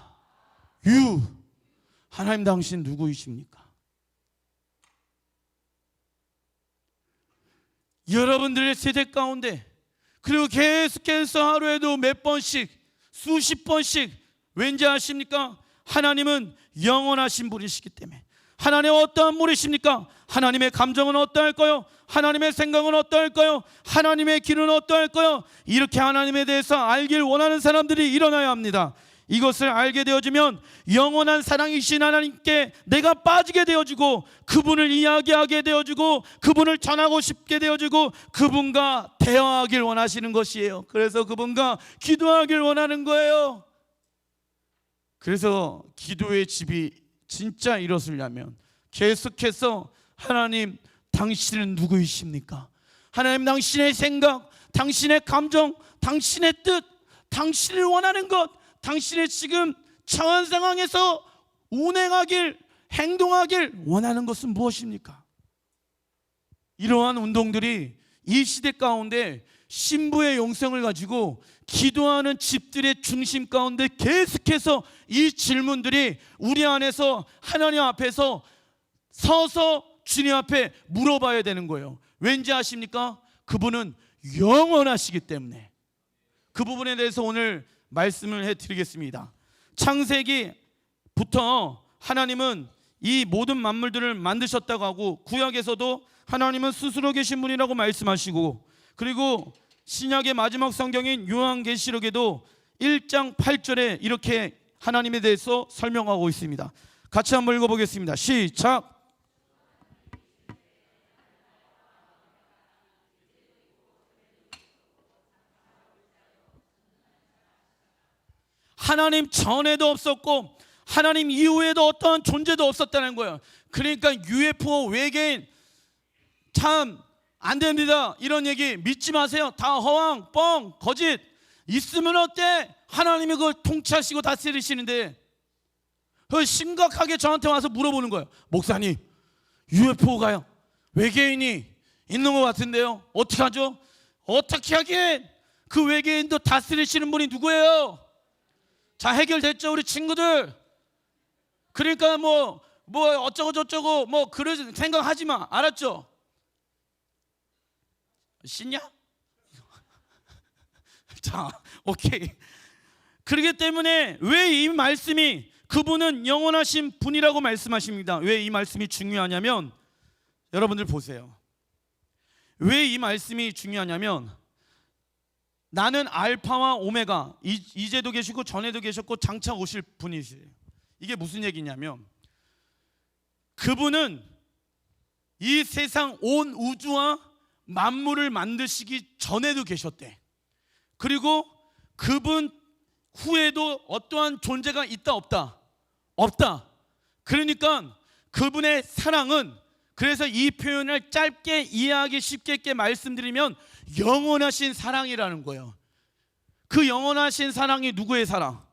you? 하나님, 당신 누구이십니까? 여러분들의 세대 가운데, 그리고 계속해서 하루에도 몇 번씩, 수십 번씩, 왠지 아십니까? 하나님은 영원하신 분이시기 때문에. 하나님 어떠한 분이십니까? 하나님의 감정은 어떠할까요? 하나님의 생각은 어떠할까요? 하나님의 길은 어떠할까요? 이렇게 하나님에 대해서 알길 원하는 사람들이 일어나야 합니다. 이것을 알게 되어지면 영원한 사랑이신 하나님께 내가 빠지게 되어지고 그분을 이야기하게 되어지고 그분을 전하고 싶게 되어지고 그분과 대화하길 원하시는 것이에요. 그래서 그분과 기도하길 원하는 거예요. 그래서 기도의 집이 진짜 일어서려면 계속해서 하나님, 당신은 누구이십니까? 하나님, 당신의 생각, 당신의 감정, 당신의 뜻, 당신을 원하는 것, 당신의 지금 처한 상황에서 운행하길, 행동하길 원하는 것은 무엇입니까? 이러한 운동들이 이 시대 가운데 신부의 영성을 가지고 기도하는 집들의 중심 가운데 계속해서 이 질문들이 우리 안에서 하나님 앞에서 서서 주님 앞에 물어봐야 되는 거예요. 왠지 아십니까? 그분은 영원하시기 때문에. 그 부분에 대해서 오늘 말씀을 해드리겠습니다. 창세기부터 하나님은 이 모든 만물들을 만드셨다고 하고, 구약에서도 하나님은 스스로 계신 분이라고 말씀하시고, 그리고 신약의 마지막 성경인 요한계시록에도 1장 8절에 이렇게 하나님에 대해서 설명하고 있습니다. 같이 한번 읽어보겠습니다. 시작. 하나님 전에도 없었고 하나님 이후에도 어떠한 존재도 없었다는 거예요. 그러니까 UFO, 외계인 참 안 됩니다. 이런 얘기 믿지 마세요. 다 허황, 뻥, 거짓. 있으면 어때? 하나님이 그걸 통치하시고 다스리시는데 심각하게 저한테 와서 물어보는 거예요. 목사님, UFO가요, 외계인이 있는 것 같은데요, 어떻게 하죠? 어떻게 하긴, 그 외계인도 다스리시는 분이 누구예요? 자, 해결됐죠 우리 친구들. 그러니까 뭐 어쩌고 저쩌고 뭐 그런 생각하지 마. 알았죠? 신냐? 자, 오케이. 그렇기 때문에 왜 이 말씀이, 그분은 영원하신 분이라고 말씀하십니다. 왜 이 말씀이 중요하냐면, 여러분들 보세요. 왜 이 말씀이 중요하냐면, 나는 알파와 오메가, 이제도 계시고 전에도 계셨고 장차 오실 분이세요. 이게 무슨 얘기냐면, 그분은 이 세상 온 우주와 만물을 만드시기 전에도 계셨대. 그리고 그분 후에도 어떠한 존재가 있다 없다? 없다. 그러니까 그분의 사랑은, 그래서 이 표현을 짧게 이해하기 쉽게 말씀드리면 영원하신 사랑이라는 거예요. 그 영원하신 사랑이 누구의 사랑?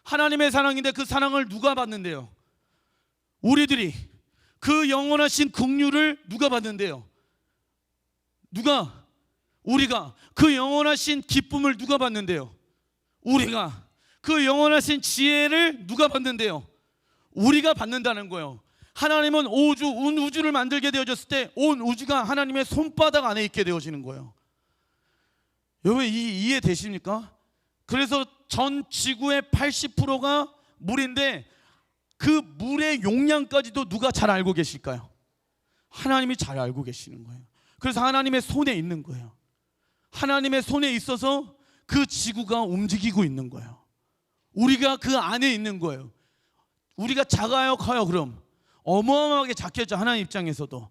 하나님의 사랑인데 그 사랑을 누가 받는데요? 우리들이. 그 영원하신 긍휼을 누가 받는데요? 누가? 우리가. 그 영원하신 기쁨을 누가 받는데요? 우리가. 그 영원하신 지혜를 누가 받는데요? 우리가 받는다는 거예요. 하나님은 온 우주를 만들게 되어졌을 때 온 우주가 하나님의 손바닥 안에 있게 되어지는 거예요. 여러분 이해되십니까? 그래서 전 지구의 80%가 물인데 그 물의 용량까지도 누가 잘 알고 계실까요? 하나님이 잘 알고 계시는 거예요. 그래서 하나님의 손에 있는 거예요. 하나님의 손에 있어서 그 지구가 움직이고 있는 거예요. 우리가 그 안에 있는 거예요. 우리가 작아요, 커요? 그럼 어마어마하게 작겠죠, 하나님 입장에서도.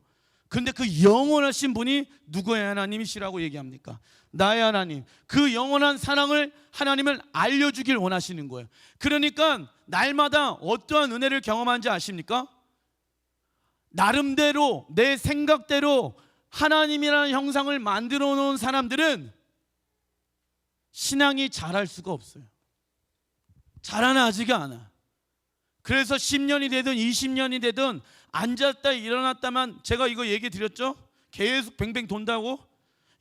근데 그 영원하신 분이 누구의 하나님이시라고 얘기합니까? 나의 하나님. 그 영원한 사랑을 하나님을 알려주길 원하시는 거예요. 그러니까 날마다 어떠한 은혜를 경험하는지 아십니까? 나름대로 내 생각대로 하나님이라는 형상을 만들어 놓은 사람들은 신앙이 자랄 수가 없어요. 자라나지가 않아. 그래서 10년이 되든 20년이 되든 앉았다 일어났다만, 제가 이거 얘기 드렸죠? 계속 뱅뱅 돈다고?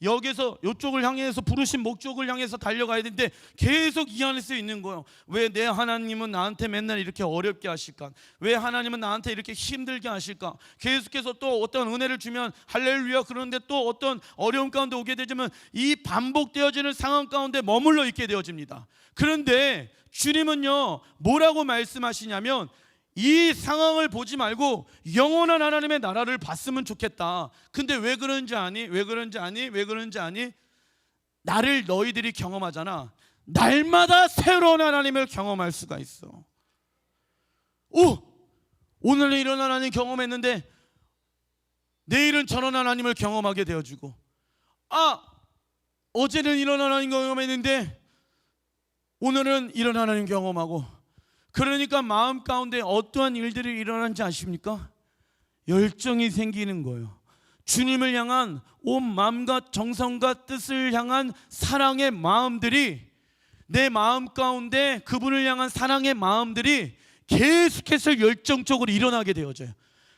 여기서 이쪽을 향해서, 부르신 목적을 향해서 달려가야 되는데 계속 이 안에서 있는 거예요. 왜 내 하나님은 나한테 맨날 이렇게 어렵게 하실까? 왜 하나님은 나한테 이렇게 힘들게 하실까? 계속해서 또 어떤 은혜를 주면 할렐루야 그러는데 또 어떤 어려움 가운데 오게 되지만 이 반복되어지는 상황 가운데 머물러 있게 되어집니다. 그런데 주님은요 뭐라고 말씀하시냐면, 이 상황을 보지 말고 영원한 하나님의 나라를 봤으면 좋겠다. 근데 왜 그런지 아니? 왜 그런지 아니? 왜 그런지 아니? 나를 너희들이 경험하잖아. 날마다 새로운 하나님을 경험할 수가 있어. 오늘은 이런 하나님 경험했는데 내일은 저런 하나님을 경험하게 되어주고, 어제는 이런 하나님 경험했는데 오늘은 이런 하나님 경험하고. 그러니까 마음 가운데 어떠한 일들이 일어나는지 아십니까? 열정이 생기는 거예요. 주님을 향한 온 마음과 정성과 뜻을 향한 사랑의 마음들이, 내 마음 가운데 그분을 향한 사랑의 마음들이 계속해서 열정적으로 일어나게 되어져요.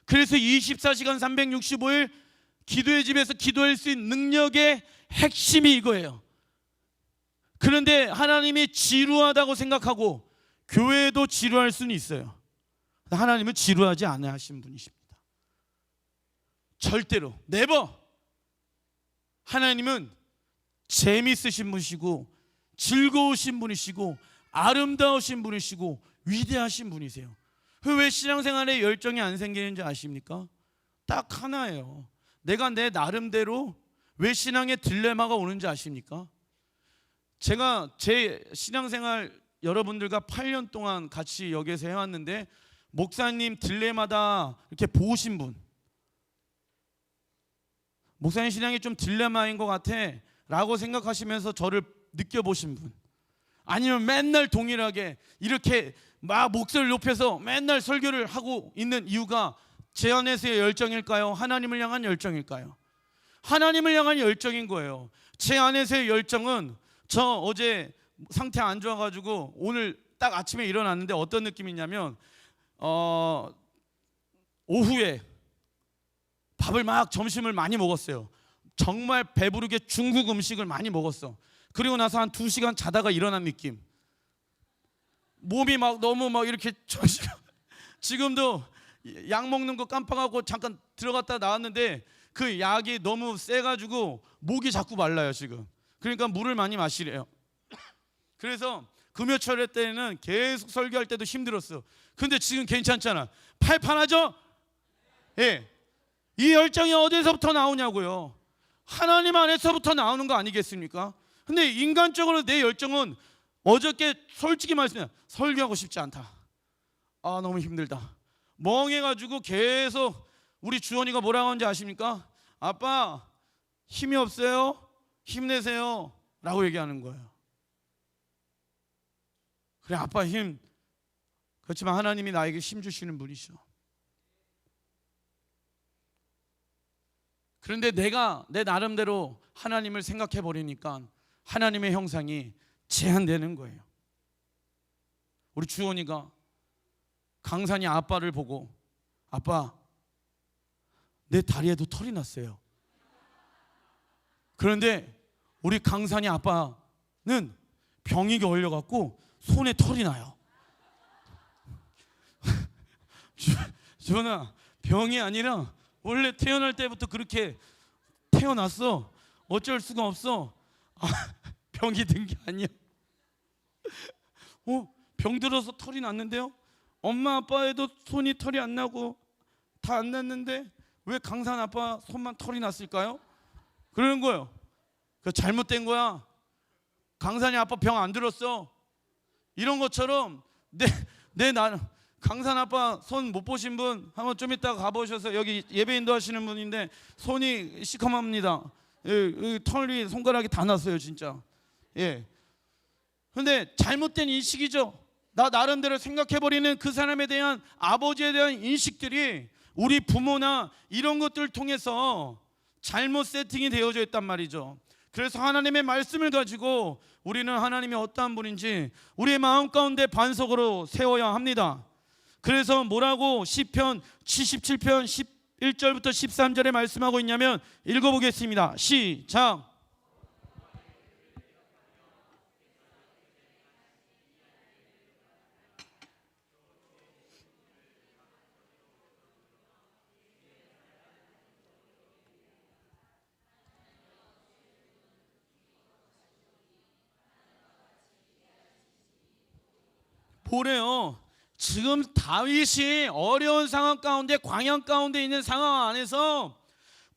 그래서 24시간 365일 기도의 집에서 기도할 수 있는 능력의 핵심이 이거예요. 그런데 하나님이 지루하다고 생각하고 교회도 지루할 수는 있어요. 하나님은 지루하지 않아 하신 분이십니다. 절대로 네버. 하나님은 재미있으신 분이시고 즐거우신 분이시고 아름다우신 분이시고 위대하신 분이세요. 왜 신앙생활에 열정이 안 생기는지 아십니까? 딱 하나예요. 내가 내 나름대로 왜 신앙에 딜레마가 오는지 아십니까? 제가 제 신앙생활 여러분들과 8년 동안 같이 여기에서 해왔는데, 목사님 딜레마다 이렇게 보신 분, 목사님 신앙이 좀 딜레마인 것 같아 라고 생각하시면서 저를 느껴보신 분, 아니면 맨날 동일하게 이렇게 막 목소리를 높여서 맨날 설교를 하고 있는 이유가 제 안에서의 열정일까요? 하나님을 향한 열정일까요? 하나님을 향한 열정인 거예요. 제 안에서의 열정은, 저 어제 상태 안 좋아가지고 오늘 딱 아침에 일어났는데 어떤 느낌이 있냐면, 오후에 밥을 막 점심을 많이 먹었어요. 정말 배부르게 중국 음식을 많이 먹었어. 그리고 나서 한 2시간 자다가 일어난 느낌. 몸이 막 너무 막 이렇게 지금도 약 먹는 거 깜빡하고 잠깐 들어갔다 나왔는데 그 약이 너무 세가지고 목이 자꾸 말라요 지금. 그러니까 물을 많이 마시래요. 그래서 금요철에 때는 계속 설교할 때도 힘들었어. 근데 지금 괜찮잖아. 팔팔하죠? 예. 이 열정이 어디서부터 나오냐고요. 하나님 안에서부터 나오는 거 아니겠습니까? 근데 인간적으로 내 열정은, 어저께 솔직히 말씀해, 설교하고 싶지 않다. 너무 힘들다. 멍해가지고 계속 우리 주원이가 뭐라고 하는지 아십니까? 아빠 힘이 없어요? 힘내세요 라고 얘기하는 거예요. 그래, 아빠 힘. 그렇지만 하나님이 나에게 힘 주시는 분이셔. 그런데 내가 내 나름대로 하나님을 생각해 버리니까 하나님의 형상이 제한되는 거예요. 우리 주원이가 강산이 아빠를 보고, 아빠 내 다리에도 털이 났어요. 그런데 우리 강산이 아빠는 병이 걸려갖고 손에 털이 나요. 주원아, 병이 아니라 원래 태어날 때부터 그렇게 태어났어. 어쩔 수가 없어. 병이 든 게 아니야. 병 들어서 털이 났는데요? 엄마 아빠에도 손이 털이 안 나고 다 안 났는데 왜 강산 아빠 손만 털이 났을까요? 그러는 거예요. 그 잘못된 거야. 강산이 아빠 병 안 들었어. 이런 것처럼 내 나름, 강산 아빠 손 못 보신 분 한번 좀 이따가 가보셔서, 여기 예배 인도하시는 분인데 손이 시커멉니다. 털이, 손가락이 다 났어요 진짜. 예. 근데 잘못된 인식이죠. 나 나름대로 생각해버리는 그 사람에 대한, 아버지에 대한 인식들이 우리 부모나 이런 것들을 통해서 잘못 세팅이 되어져 있단 말이죠. 그래서 하나님의 말씀을 가지고 우리는 하나님이 어떠한 분인지 우리의 마음 가운데 반석으로 세워야 합니다. 그래서 뭐라고 시편 77편 11절부터 13절에 말씀하고 있냐면, 읽어보겠습니다. 시작. 보래요. 지금 다윗이 어려운 상황 가운데, 광야 가운데 있는 상황 안에서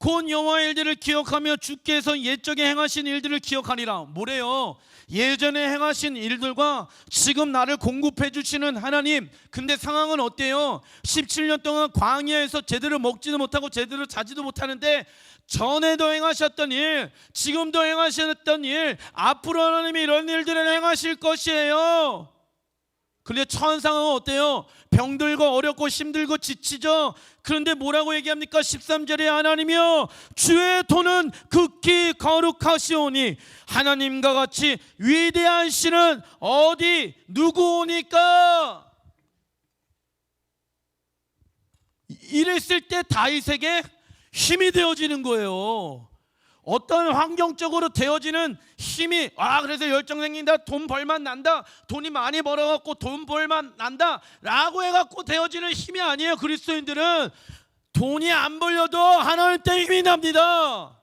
곧 여호와의 일들을 기억하며 주께서 옛적에 행하신 일들을 기억하리라. 뭐래요? 예전에 행하신 일들과 지금 나를 공급해 주시는 하나님. 근데 상황은 어때요? 17년 동안 광야에서 제대로 먹지도 못하고 제대로 자지도 못하는데 전에도 행하셨던 일, 지금도 행하셨던 일, 앞으로 하나님이 이런 일들을 행하실 것이에요. 그런데 처한 상황은 어때요? 병들고 어렵고 힘들고 지치죠. 그런데 뭐라고 얘기합니까? 13절에 하나님이여 주의 도는 극히 거룩하시오니 하나님과 같이 위대한 신은 어디 누구오니까? 이랬을 때 다윗에게 힘이 되어지는 거예요. 어떤 환경적으로 되어지는 힘이, 그래서 열정 생긴다, 돈 벌만 난다, 돈이 많이 벌어갖고 돈 벌만 난다 라고 해갖고 되어지는 힘이 아니에요. 그리스도인들은 돈이 안 벌려도 하나님 때 힘이 납니다.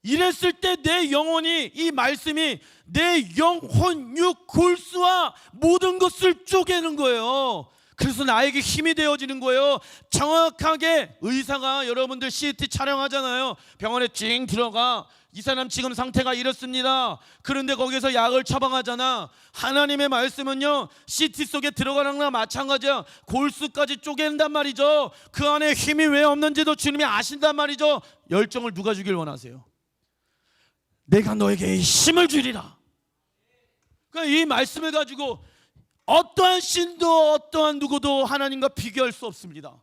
이랬을 때 내 영혼이, 이 말씀이 내 영혼, 육, 골수와 모든 것을 쪼개는 거예요. 그래서 나에게 힘이 되어지는 거예요. 정확하게 의사가, 여러분들 CT 촬영하잖아요. 병원에 찡 들어가, 이 사람 지금 상태가 이렇습니다. 그런데 거기서 약을 처방하잖아. 하나님의 말씀은요, CT 속에 들어가는 거나 마찬가지야. 골수까지 쪼갠단 말이죠. 그 안에 힘이 왜 없는지도 주님이 아신단 말이죠. 열정을 누가 주길 원하세요? 내가 너에게 힘을 주리라. 그러니까 이 말씀을 가지고 어떠한 신도 어떠한 누구도 하나님과 비교할 수 없습니다.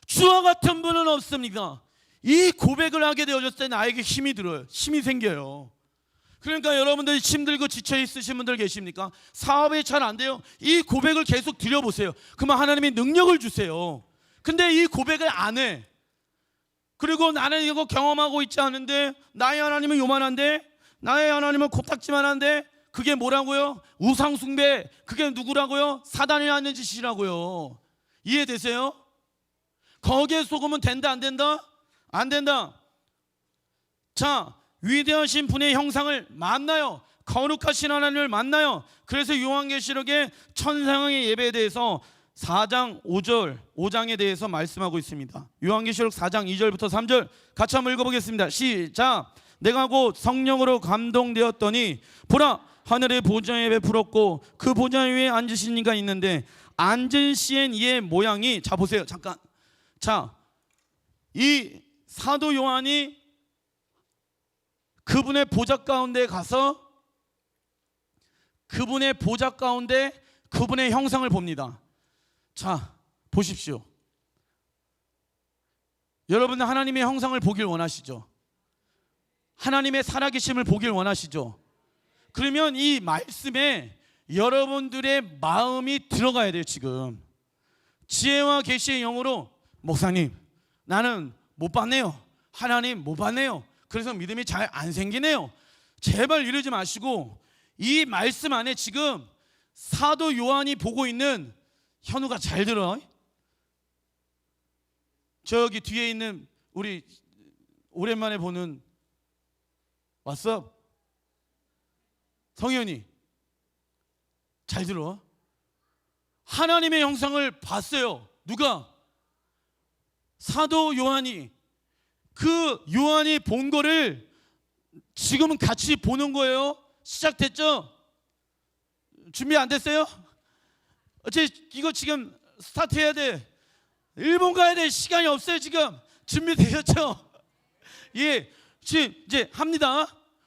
주와 같은 분은 없습니다. 이 고백을 하게 되어졌을 때 나에게 힘이 들어요. 힘이 생겨요. 그러니까 여러분들 힘들고 지쳐 있으신 분들 계십니까? 사업이 잘 안 돼요. 이 고백을 계속 드려보세요. 그러면 하나님이 능력을 주세요. 근데 이 고백을 안 해. 그리고 나는 이거 경험하고 있지 않은데, 나의 하나님은 요만한데, 나의 하나님은 코딱지만한데, 그게 뭐라고요? 우상숭배. 그게 누구라고요? 사단이 하는 짓이라고요. 이해되세요? 거기에 속으면 된다 안 된다? 안 된다. 자, 위대하신 분의 형상을 만나요. 거룩하신 하나님을 만나요. 그래서 요한계시록의 천상의 예배에 대해서 4장 5장에 대해서 말씀하고 있습니다. 요한계시록 4장 2절부터 3절 같이 한번 읽어보겠습니다. 시작. 내가 곧 성령으로 감동되었더니 보라, 하늘의 보좌에 베풀었고 그 보좌 위에 앉으신 이가 있는데 앉은 시엔 이의 모양이, 자 보세요. 잠깐. 자, 이 사도 요한이 그분의 보좌 가운데 가서 그분의 보좌 가운데 그분의 형상을 봅니다. 자, 보십시오. 여러분들 하나님의 형상을 보길 원하시죠? 하나님의 살아계심을 보길 원하시죠? 그러면 이 말씀에 여러분들의 마음이 들어가야 돼요. 지금 지혜와 계시의 영으로, 목사님 나는 못 봤네요, 하나님 못 봤네요, 그래서 믿음이 잘 안 생기네요, 제발 이러지 마시고 이 말씀 안에 지금 사도 요한이 보고 있는, 현우가 잘 들어, 저기 뒤에 있는 우리 오랜만에 보는 왔어? 성현이 잘 들어. 하나님의 형상을 봤어요. 누가? 사도 요한이. 그 요한이 본 거를 지금은 같이 보는 거예요. 시작됐죠? 준비 안 됐어요? 어째 이거 지금 스타트 해야 돼. 일본 가야 돼. 시간이 없어요. 지금 준비되셨죠? 예, 지금 이제 합니다.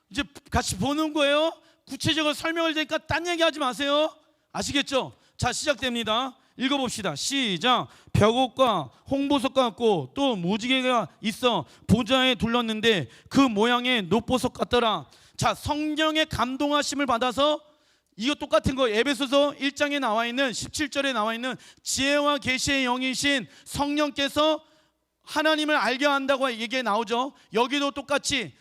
이제 같이 보는 거예요. 구체적으로 설명을 드리니까 딴 얘기 하지 마세요. 아시겠죠? 자, 시작됩니다. 읽어봅시다. 시작. 벽옥과 홍보석 같고 또 무지개가 있어 보좌에 둘렀는데 그 모양의 녹보석 같더라. 자, 성령의 감동하심을 받아서, 이거 똑같은 거 에베소서 1장에 나와 있는 17절에 나와 있는 지혜와 계시의 영이신 성령께서 하나님을 알게 한다고 얘기에 나오죠. 여기도 똑같이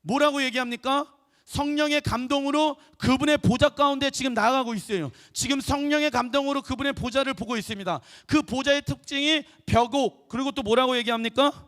뭐라고 얘기합니까? 성령의 감동으로 그분의 보좌 가운데 지금 나아가고 있어요. 지금 성령의 감동으로 그분의 보좌를 보고 있습니다. 그 보좌의 특징이 벽옥, 그리고 또 뭐라고 얘기합니까?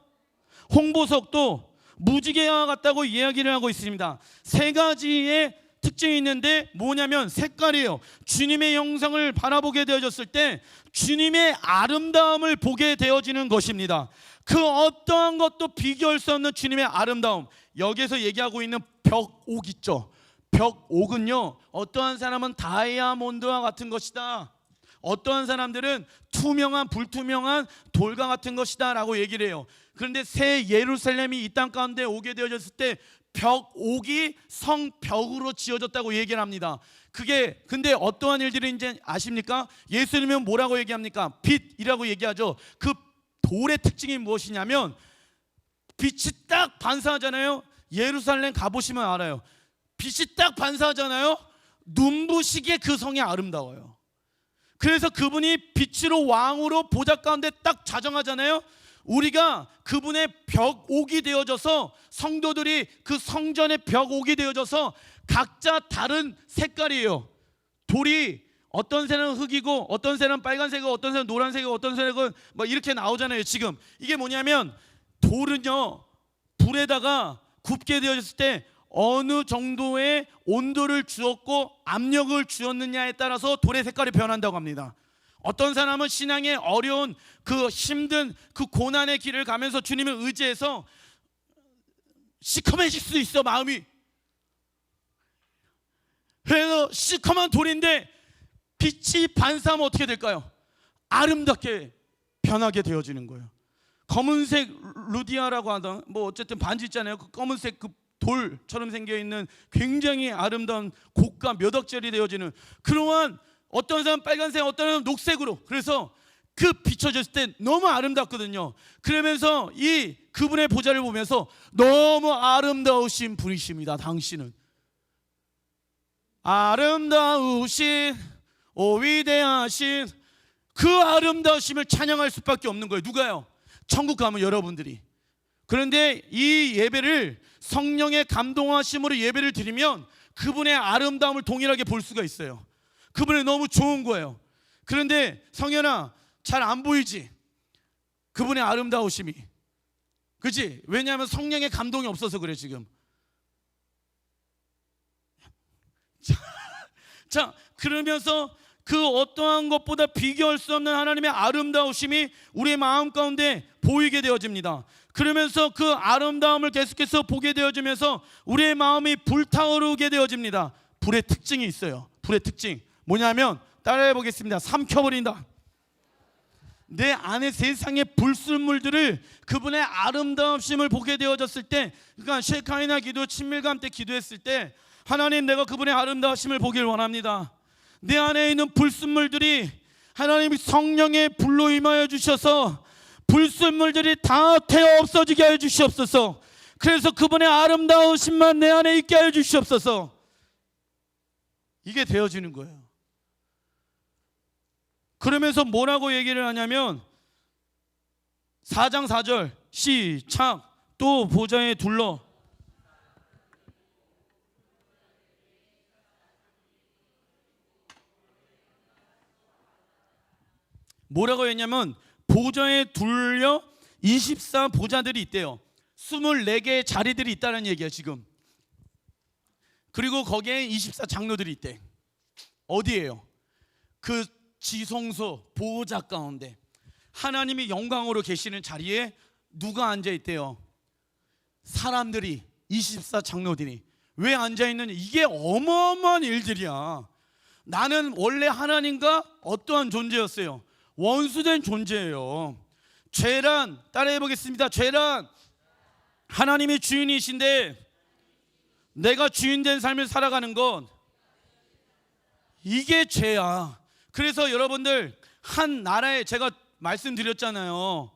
홍보석도 무지개와 같다고 이야기를 하고 있습니다. 세 가지의 특징이 있는데 뭐냐면 색깔이에요. 주님의 형상을 바라보게 되어졌을 때 주님의 아름다움을 보게 되어지는 것입니다. 그 어떠한 것도 비교할 수 없는 주님의 아름다움. 여기에서 얘기하고 있는 벽옥 있죠. 벽옥은요, 어떠한 사람은 다이아몬드와 같은 것이다, 어떠한 사람들은 투명한 불투명한 돌과 같은 것이다 라고 얘기를 해요. 그런데 새 예루살렘이 이 땅 가운데 오게 되어졌을 때 벽옥이 성벽으로 지어졌다고 얘기를 합니다. 그게 근데 어떠한 일들이 이제 아십니까? 예수님은 뭐라고 얘기합니까? 빛이라고 얘기하죠. 그 돌의 특징이 무엇이냐면 빛이 딱 반사하잖아요. 예루살렘 가보시면 알아요. 빛이 딱 반사하잖아요. 눈부시게 그 성이 아름다워요. 그래서 그분이 빛으로 왕으로 보좌 가운데 딱 자정하잖아요. 우리가 그분의 벽옥이 되어져서 성도들이 그 성전의 벽옥이 되어져서 각자 다른 색깔이에요. 돌이 어떤 새는 흑이고 어떤 새는 빨간색이고 어떤 새는 노란색이고 어떤 새는 뭐 이렇게 나오잖아요. 지금 이게 뭐냐면 돌은요, 불에다가 굽게 되어졌을 때 어느 정도의 온도를 주었고 압력을 주었느냐에 따라서 돌의 색깔이 변한다고 합니다. 어떤 사람은 신앙의 어려운 그 힘든 그 고난의 길을 가면서 주님을 의지해서 시커매질 수 있어, 마음이. 그래서 시커먼 돌인데 빛이 반사하면 어떻게 될까요? 아름답게 변하게 되어지는 거예요. 검은색 루디아라고 하던 뭐 어쨌든 반지 있잖아요. 그 검은색 그 돌처럼 생겨있는 굉장히 아름다운 고가 몇 억짜리 되어지는 그러한, 어떤 사람은 빨간색, 어떤 사람은 녹색으로, 그래서 그 비춰졌을 때 너무 아름답거든요. 그러면서 이 그분의 보좌를 보면서 너무 아름다우신 분이십니다. 당신은 아름다우신, 오 위대하신 그 아름다우심을 찬양할 수밖에 없는 거예요. 누가요? 천국 가면 여러분들이. 그런데 이 예배를 성령의 감동하심으로 예배를 드리면 그분의 아름다움을 동일하게 볼 수가 있어요. 그분이 너무 좋은 거예요. 그런데 성현아, 잘 안 보이지? 그분의 아름다우심이. 그치? 왜냐하면 성령의 감동이 없어서 그래 지금. 자, 그러면서 그 어떠한 것보다 비교할 수 없는 하나님의 아름다우심이 우리의 마음 가운데 보이게 되어집니다. 그러면서 그 아름다움을 계속해서 보게 되어지면서 우리의 마음이 불타오르게 되어집니다. 불의 특징이 있어요. 불의 특징 뭐냐면, 따라해 보겠습니다. 삼켜버린다. 내 안에 세상의 불순물들을 그분의 아름다움심을 보게 되어졌을 때, 그러니까 셰카이나 기도, 친밀감 때 기도했을 때, 하나님, 내가 그분의 아름다움심을 보길 원합니다. 내 안에 있는 불순물들이 하나님이 성령의 불로 임하여 주셔서 불순물들이 다 태워 없어지게 하여 주시옵소서. 그래서 그분의 아름다우심만 내 안에 있게 하여 주시옵소서. 이게 되어지는 거예요. 그러면서 뭐라고 얘기를 하냐면 4장 4절 시작. 또 보좌에 둘러 뭐라고 했냐면 보좌에 둘려 24 보좌들이 있대요. 24개의 자리들이 있다는 얘기야 지금. 그리고 거기에 24 장로들이 있대. 어디예요? 그 지성소 보좌 가운데 하나님이 영광으로 계시는 자리에 누가 앉아 있대요? 사람들이, 24 장로들이. 왜 앉아 있느냐? 이게 어마어마한 일들이야. 나는 원래 하나님과 어떠한 존재였어요? 원수된 존재예요. 죄란, 따라해 보겠습니다. 죄란, 하나님이 주인이신데 내가 주인된 삶을 살아가는 건 이게 죄야. 그래서 여러분들, 한 나라에, 제가 말씀드렸잖아요.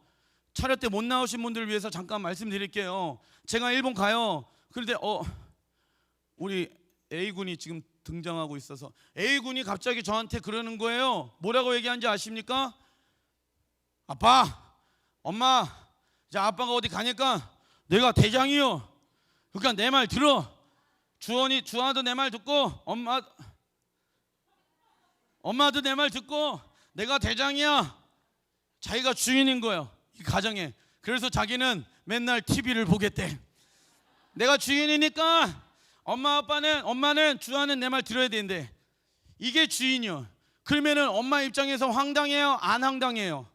차렷 때 못 나오신 분들을 위해서 잠깐 말씀드릴게요. 제가 일본 가요. 그런데 우리 A군이 지금 등장하고 있어서 A군이 갑자기 저한테 그러는 거예요. 뭐라고 얘기하는지 아십니까? 아빠, 엄마, 이제 아빠가 어디 가니까 내가 대장이요. 그러니까 내 말 들어. 주원이도 내 말 듣고 엄마도 내 말 듣고 내가 대장이야. 자기가 주인인 거예요, 이 가정에. 그래서 자기는 맨날 TV를 보겠대. 내가 주인이니까 엄마는 주아는 내 말 들어야 되는데, 이게 주인이요. 그러면은 엄마 입장에서 황당해요? 안 황당해요?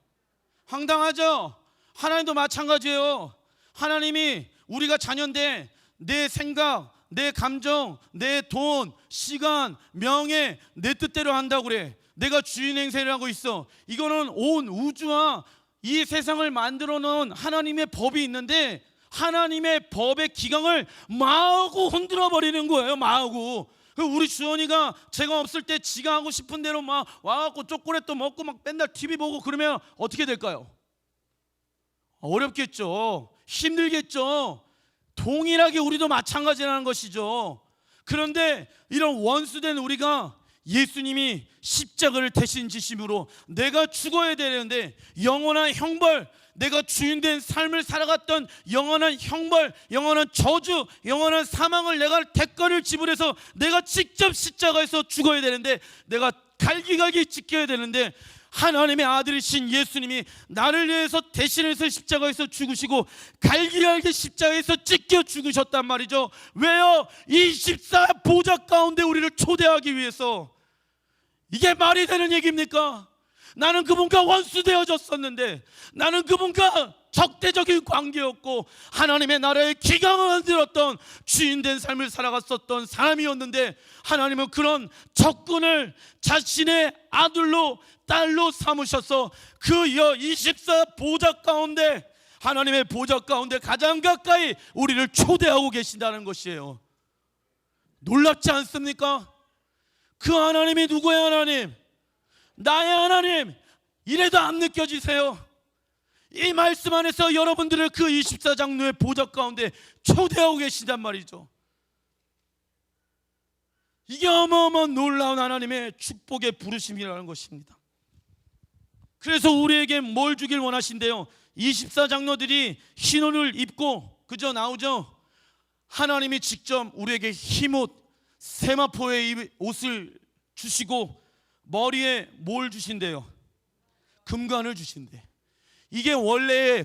황당하죠? 하나님도 마찬가지예요. 하나님이 우리가 자녀인데 내 생각, 내 감정, 내 돈, 시간, 명예 내 뜻대로 한다고 그래. 내가 주인 행세를 하고 있어. 이거는 온 우주와 이 세상을 만들어 놓은 하나님의 법이 있는데 하나님의 법의 기강을 마구 흔들어 버리는 거예요. 마구. 우리 주원이가 제가 없을 때 지가 하고 싶은 대로 막 와갖고 초콜릿도 먹고 막 맨날 TV 보고 그러면 어떻게 될까요? 어렵겠죠. 힘들겠죠. 동일하게 우리도 마찬가지라는 것이죠. 그런데 이런 원수된 우리가 예수님이 십자가를 대신 지심으로 내가 죽어야 되는데 영원한 형벌, 내가 주인된 삶을 살아갔던 영원한 형벌, 영원한 저주, 영원한 사망을 내가 대가를 지불해서 내가 직접 십자가에서 죽어야 되는데 내가 갈기갈기 찢겨야 되는데 하나님의 아들이신 예수님이 나를 위해서 대신해서 십자가에서 죽으시고 갈기갈기 십자가에서 찢겨 죽으셨단 말이죠. 왜요? 이 십사 보좌 가운데 우리를 초대하기 위해서. 이게 말이 되는 얘기입니까? 나는 그분과 원수되어졌었는데, 나는 그분과 적대적인 관계였고 하나님의 나라의 기강을 흔들었던 주인된 삶을 살아갔었던 사람이었는데 하나님은 그런 적군을 자신의 아들로 딸로 삼으셔서 그 24 보좌 가운데, 하나님의 보좌 가운데 가장 가까이 우리를 초대하고 계신다는 것이에요. 놀랍지 않습니까? 그 하나님이 누구의 하나님? 나의 하나님. 이래도 안 느껴지세요? 이 말씀 안에서 여러분들을 그 24장로의 보좌 가운데 초대하고 계신단 말이죠. 이게 어마어마한 놀라운 하나님의 축복의 부르심이라는 것입니다. 그래서 우리에게 뭘 주길 원하신대요? 24장로들이 흰 옷을 입고 그저 나오죠. 하나님이 직접 우리에게 흰옷, 세마포의 옷을 주시고 머리에 뭘 주신대요? 금관을 주신대. 이게 원래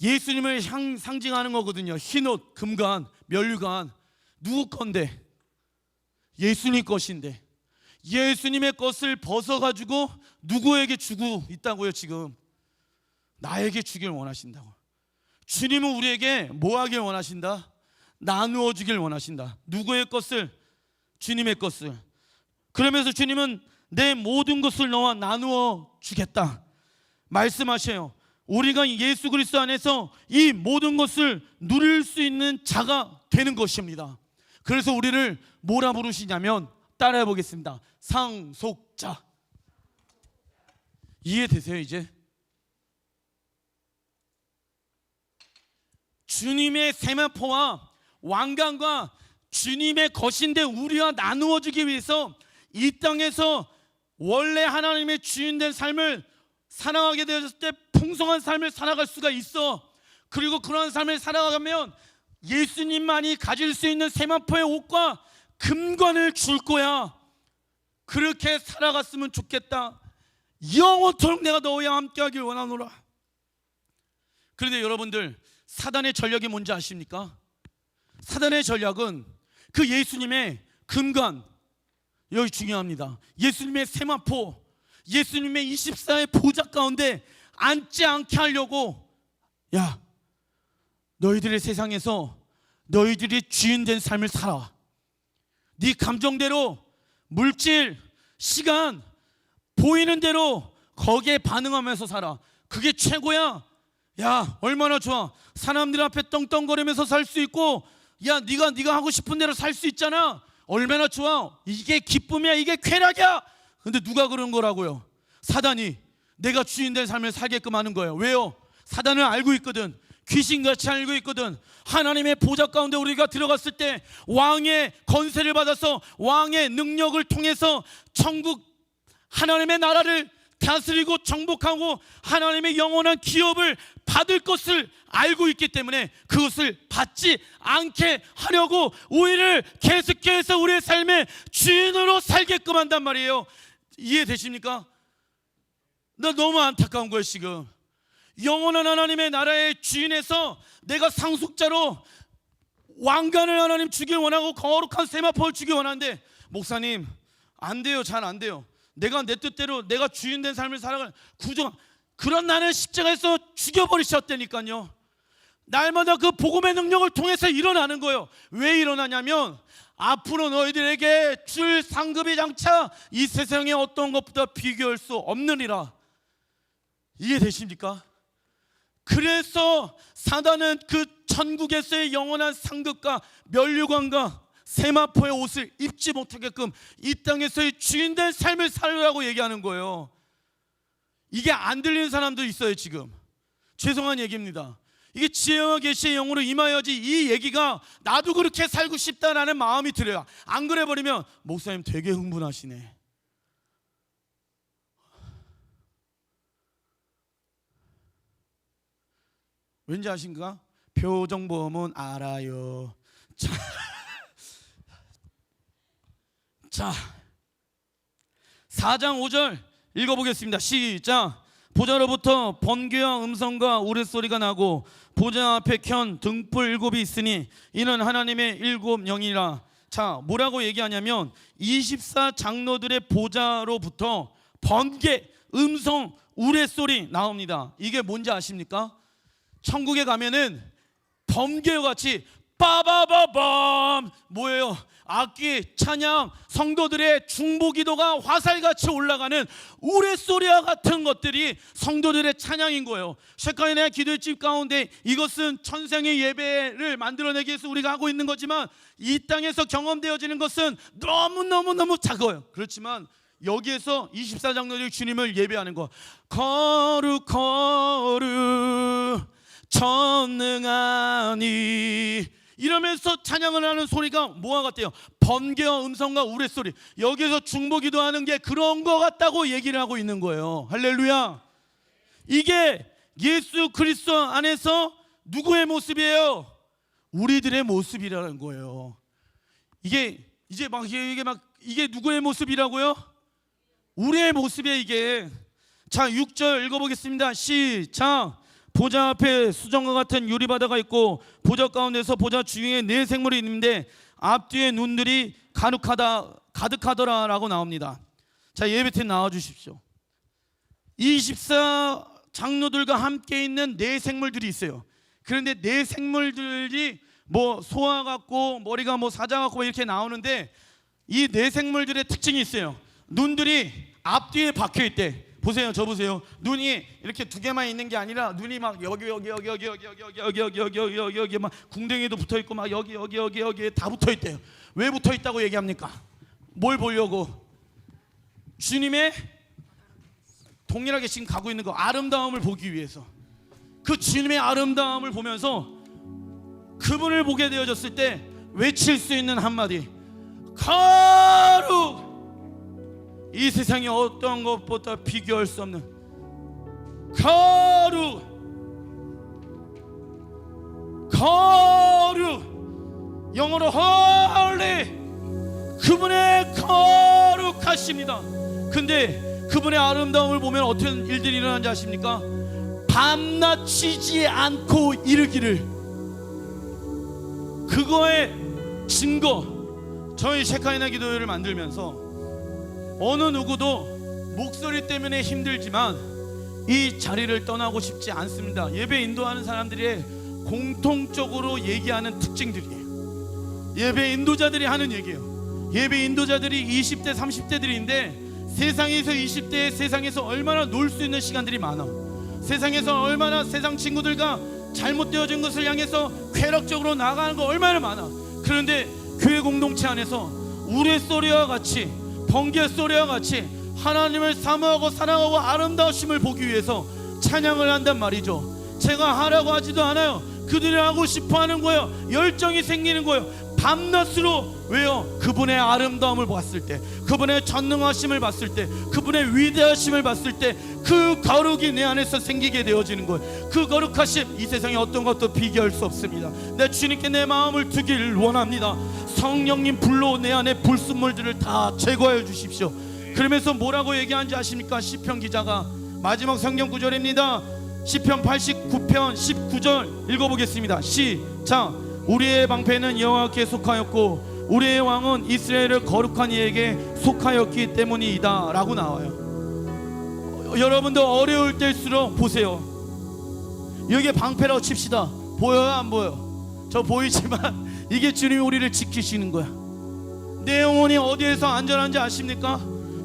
예수님을 상징하는 거거든요. 흰옷, 금관, 면류관. 누구 건데? 예수님 것인데 예수님의 것을 벗어가지고 누구에게 주고 있다고요? 지금 나에게 주길 원하신다고. 주님은 우리에게 뭐 하길 원하신다? 나누어 주길 원하신다. 누구의 것을? 주님의 것을. 그러면서 주님은 내 모든 것을 너와 나누어 주겠다 말씀하셔요. 우리가 예수 그리스도 안에서 이 모든 것을 누릴 수 있는 자가 되는 것입니다. 그래서 우리를 뭐라 부르시냐면, 따라해 보겠습니다. 상속자. 이해되세요 이제? 주님의 세마포와 왕관과 주님의 것인데 우리와 나누어 주기 위해서 이 땅에서 원래 하나님의 주인된 삶을 살아가게 되었을 때 풍성한 삶을 살아갈 수가 있어. 그리고 그런 삶을 살아가면 예수님만이 가질 수 있는 세마포의 옷과 금관을 줄 거야. 그렇게 살아갔으면 좋겠다. 영원토록 내가 너와 함께 하길 원하노라. 그런데 여러분들, 사단의 전략이 뭔지 아십니까? 사단의 전략은 그 예수님의 금관, 여기 중요합니다. 예수님의 세마포, 예수님의 24의 보좌 가운데 앉지 않게 하려고, 야, 너희들의 세상에서 너희들이 주인된 삶을 살아. 네 감정대로, 물질, 시간, 보이는 대로 거기에 반응하면서 살아. 그게 최고야. 야, 얼마나 좋아. 사람들 앞에 떵떵거리면서 살 수 있고, 야, 네가 하고 싶은 대로 살 수 있잖아. 얼마나 좋아. 이게 기쁨이야, 이게 쾌락이야. 근데 누가 그런 거라고요? 사단이 내가 주인된 삶을 살게끔 하는 거예요. 왜요? 사단을 알고 있거든. 귀신같이 알고 있거든. 하나님의 보좌 가운데 우리가 들어갔을 때 왕의 권세를 받아서 왕의 능력을 통해서 천국 하나님의 나라를 다스리고 정복하고 하나님의 영원한 기업을 받을 것을 알고 있기 때문에 그것을 받지 않게 하려고 우리를 계속해서 우리의 삶의 주인으로 살게끔 한단 말이에요. 이해되십니까? 나 너무 안타까운 거예요 지금. 영원한 하나님의 나라의 주인에서 내가 상속자로 왕관을 하나님 주길 원하고 거룩한 세마포를 주길 원하는데, 목사님 안 돼요. 잘 안 돼요. 내가 내 뜻대로 내가 주인된 삶을 살아갈 구조, 그런 나는 십자가에서 죽여버리셨다니까요. 날마다 그 복음의 능력을 통해서 일어나는 거예요. 왜 일어나냐면 앞으로 너희들에게 줄 상급이 장차 이 세상의 어떤 것보다 비교할 수 없느니라. 이해되십니까? 그래서 사단은 그 천국에서의 영원한 상급과 면류관과 세마포의 옷을 입지 못하게끔 이 땅에서의 주인된 삶을 살으라고 얘기하는 거예요. 이게 안 들리는 사람도 있어요. 지금 죄송한 얘기입니다. 이게 지혜와 계시의 영으로 임하여지 이 얘기가 나도 그렇게 살고 싶다라는 마음이 들어요. 안 그래 버리면 목사님 되게 흥분하시네. 왠지 아신가? 표정 보면 알아요. 자 4장 5절 읽어보겠습니다. 시작. 보좌로부터 번개와 음성과 우레소리가 나고 보좌 앞에 켠 등불 7이 있으니 이는 하나님의 7 영이라. 자, 뭐라고 얘기하냐면 24 장로들의 보좌로부터 번개, 음성, 우레소리 나옵니다. 이게 뭔지 아십니까? 천국에 가면은 번개와 같이 빠바바밤 뭐예요? 악기, 찬양, 성도들의 중보기도가 화살같이 올라가는 우레소리와 같은 것들이 성도들의 찬양인 거예요. 셰카이나 기도의 집 가운데 이것은 천상의 예배를 만들어내기 위해서 우리가 하고 있는 거지만 이 땅에서 경험되어지는 것은 너무너무 작아요. 그렇지만 여기에서 24장로들이 주님을 예배하는 거, 거룩 전능하니 이러면서 찬양을 하는 소리가 뭐와 같대요? 번개와 음성과 우레소리. 여기서 중보기도하는 게 그런 거 같다고 얘기를 하고 있는 거예요. 할렐루야. 이게 예수 그리스도 안에서 누구의 모습이에요? 우리들의 모습이라는 거예요. 이게 누구의 모습이라고요? 우리의 모습이에요. 이게. 자 6절 읽어보겠습니다. 시작. 보좌 앞에 수정과 같은 유리바다가 있고 보좌 가운데서 보좌 주위에 4 생물이 있는데 앞뒤에 눈들이 가득하더라 라고 나옵니다. 자 예배팀 나와주십시오. 24 장로들과 함께 있는 4 생물들이 있어요. 그런데 4 생물들이 뭐 소와 같고 머리가 뭐 사자 같고 이렇게 나오는데 이 4 생물들의 특징이 있어요. 눈들이 앞뒤에 박혀 있대. 보세요, 저 보세요. 눈이 이렇게 2개만 있는 게 아니라 눈이 막 여기 막 궁뎅이도 붙어 있고 막 여기 다 붙어 있대요. 왜 붙어 있다고 얘기합니까? 뭘 보려고? 주님의 동일하게 지금 가고 있는 거 아름다움을 보기 위해서. 그 주님의 아름다움을 보면서 그분을 보게 되어졌을 때 외칠 수 있는 한마디, 거룩. 이 세상에 어떤 것보다 비교할 수 없는 거룩. 영어로 holy. 그분의 거룩하십니다. 근데 그분의 아름다움을 보면 어떤 일들이 일어나는지 아십니까? 밤낮 쉬지 않고 이르기를. 그거의 증거. 저희 셰카이나 기도회를 만들면서 어느 누구도 목소리 때문에 힘들지만 이 자리를 떠나고 싶지 않습니다. 예배 인도하는 사람들의 공통적으로 얘기하는 특징들이에요. 예배 인도자들이 하는 얘기예요. 예배 인도자들이 20대 30대들인데 세상에서 20대에 세상에서 얼마나 놀 수 있는 시간들이 많아. 세상에서 얼마나 세상 친구들과 잘못되어진 것을 향해서 쾌락적으로 나가는 거 얼마나 많아. 그런데 교회 공동체 안에서 우레소리와 같이 번개 소리와 같이 하나님을 사모하고 사랑하고 아름다우심을 보기 위해서 찬양을 한단 말이죠. 제가 하라고 하지도 않아요. 그들이 하고 싶어 하는 거예요. 열정이 생기는 거예요. 밤낮으로. 왜요? 그분의 아름다움을 봤을 때, 그분의 전능하심을 봤을 때, 그분의 위대하심을 봤을 때 그 거룩이 내 안에서 생기게 되어지는 거예요. 그 거룩하심 이 세상에 어떤 것도 비교할 수 없습니다. 내 주님께 내 마음을 두길 원합니다. 성령님 불로 내 안에 불순물들을 다 제거해 주십시오. 그러면서 뭐라고 얘기하는지 아십니까? 시편 기자가 마지막 성경 구절입니다. 시편 89편 19절 읽어보겠습니다. 시작. 우리의 방패는 여호와께 속하였고 우리의 왕은 이스라엘을 거룩한 이에게 속하였기 때문이다 라고 나와요. 여러분도 어려울 때일수록 보세요. 여기에 방패라고 칩시다. 보여요 안 보여? 저 보이지만 이게 주님이 우리를 지키시는 거야. 내 영혼이 어디에서 안전한지 아십니까?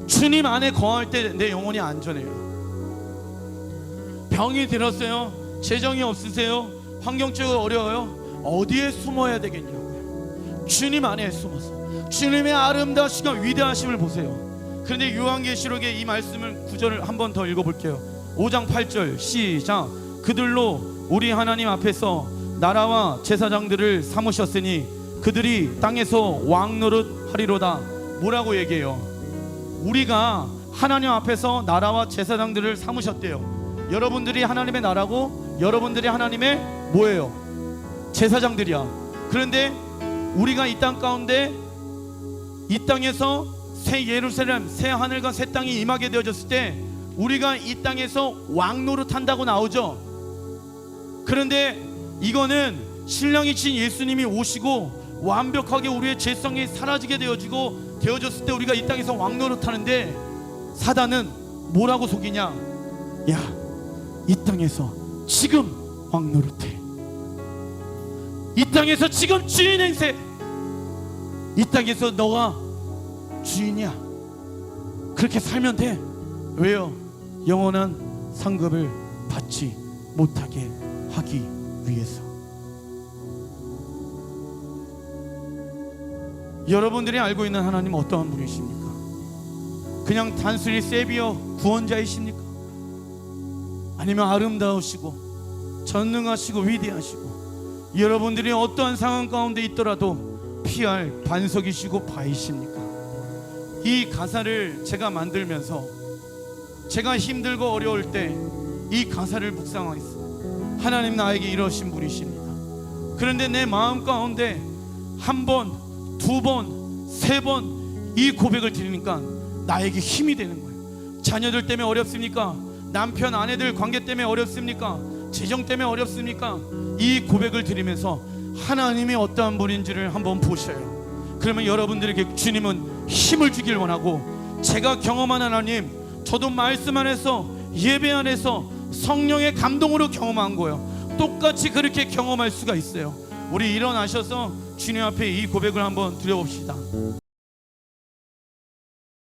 주님 안에 거할 때 내 영혼이 안전해요. 병이 들었어요. 재정이 없으세요. 환경적으로 어려워요. 어디에 숨어야 되겠냐고요. 주님 안에 숨어서 주님의 아름다우시고 위대하심을 보세요. 그런데 요한계시록의 이 말씀을 구절을 한 번 더 읽어볼게요. 5장 8절 시작. 그들로 우리 하나님 앞에서 나라와 제사장들을 삼으셨으니 그들이 땅에서 왕노릇 하리로다. 뭐라고 얘기해요? 우리가 하나님 앞에서 나라와 제사장들을 삼으셨대요. 여러분들이 하나님의 나라고 여러분들이 하나님의 뭐예요? 제사장들이야. 그런데 우리가 이 땅 가운데 이 땅에서 새 예루살렘, 새 하늘과 새 땅이 임하게 되어졌을 때 우리가 이 땅에서 왕노릇 한다고 나오죠. 그런데 이거는 신랑이신 예수님이 오시고 완벽하게 우리의 죄성이 사라지게 되어졌을 때 우리가 이 땅에서 왕노릇 하는데, 사단은 뭐라고 속이냐? 야, 이 땅에서 지금 왕노릇해. 이 땅에서 지금 주인 행세. 이 땅에서 너가 주인이야. 그렇게 살면 돼. 왜요? 영원한 상급을 받지 못하게 하기 위해서. 여러분들이 알고 있는 하나님은 어떠한 분이십니까? 그냥 단순히 세비어 구원자이십니까? 아니면 아름다우시고 전능하시고 위대하시고 여러분들이 어떠한 상황 가운데 있더라도 피할 반석이시고 바위십니까? 이 가사를 제가 만들면서 제가 힘들고 어려울 때 이 가사를 묵상하겠습니다. 하나님 나에게 이러신 분이십니다. 그런데 내 마음 가운데 한 번, 두 번, 세 번 이 고백을 드리니까 나에게 힘이 되는 거예요. 자녀들 때문에 어렵습니까? 남편 아내들 관계 때문에 어렵습니까? 재정 때문에 어렵습니까? 이 고백을 드리면서 하나님이 어떠한 분인지를 한번 보셔요. 그러면 여러분들에게 주님은 힘을 주길 원하고, 제가 경험한 하나님, 저도 말씀 안에서 예배 안에서 성령의 감동으로 경험한 거예요. 똑같이 그렇게 경험할 수가 있어요. 우리 일어나셔서 주님 앞에 이 고백을 한번 드려봅시다.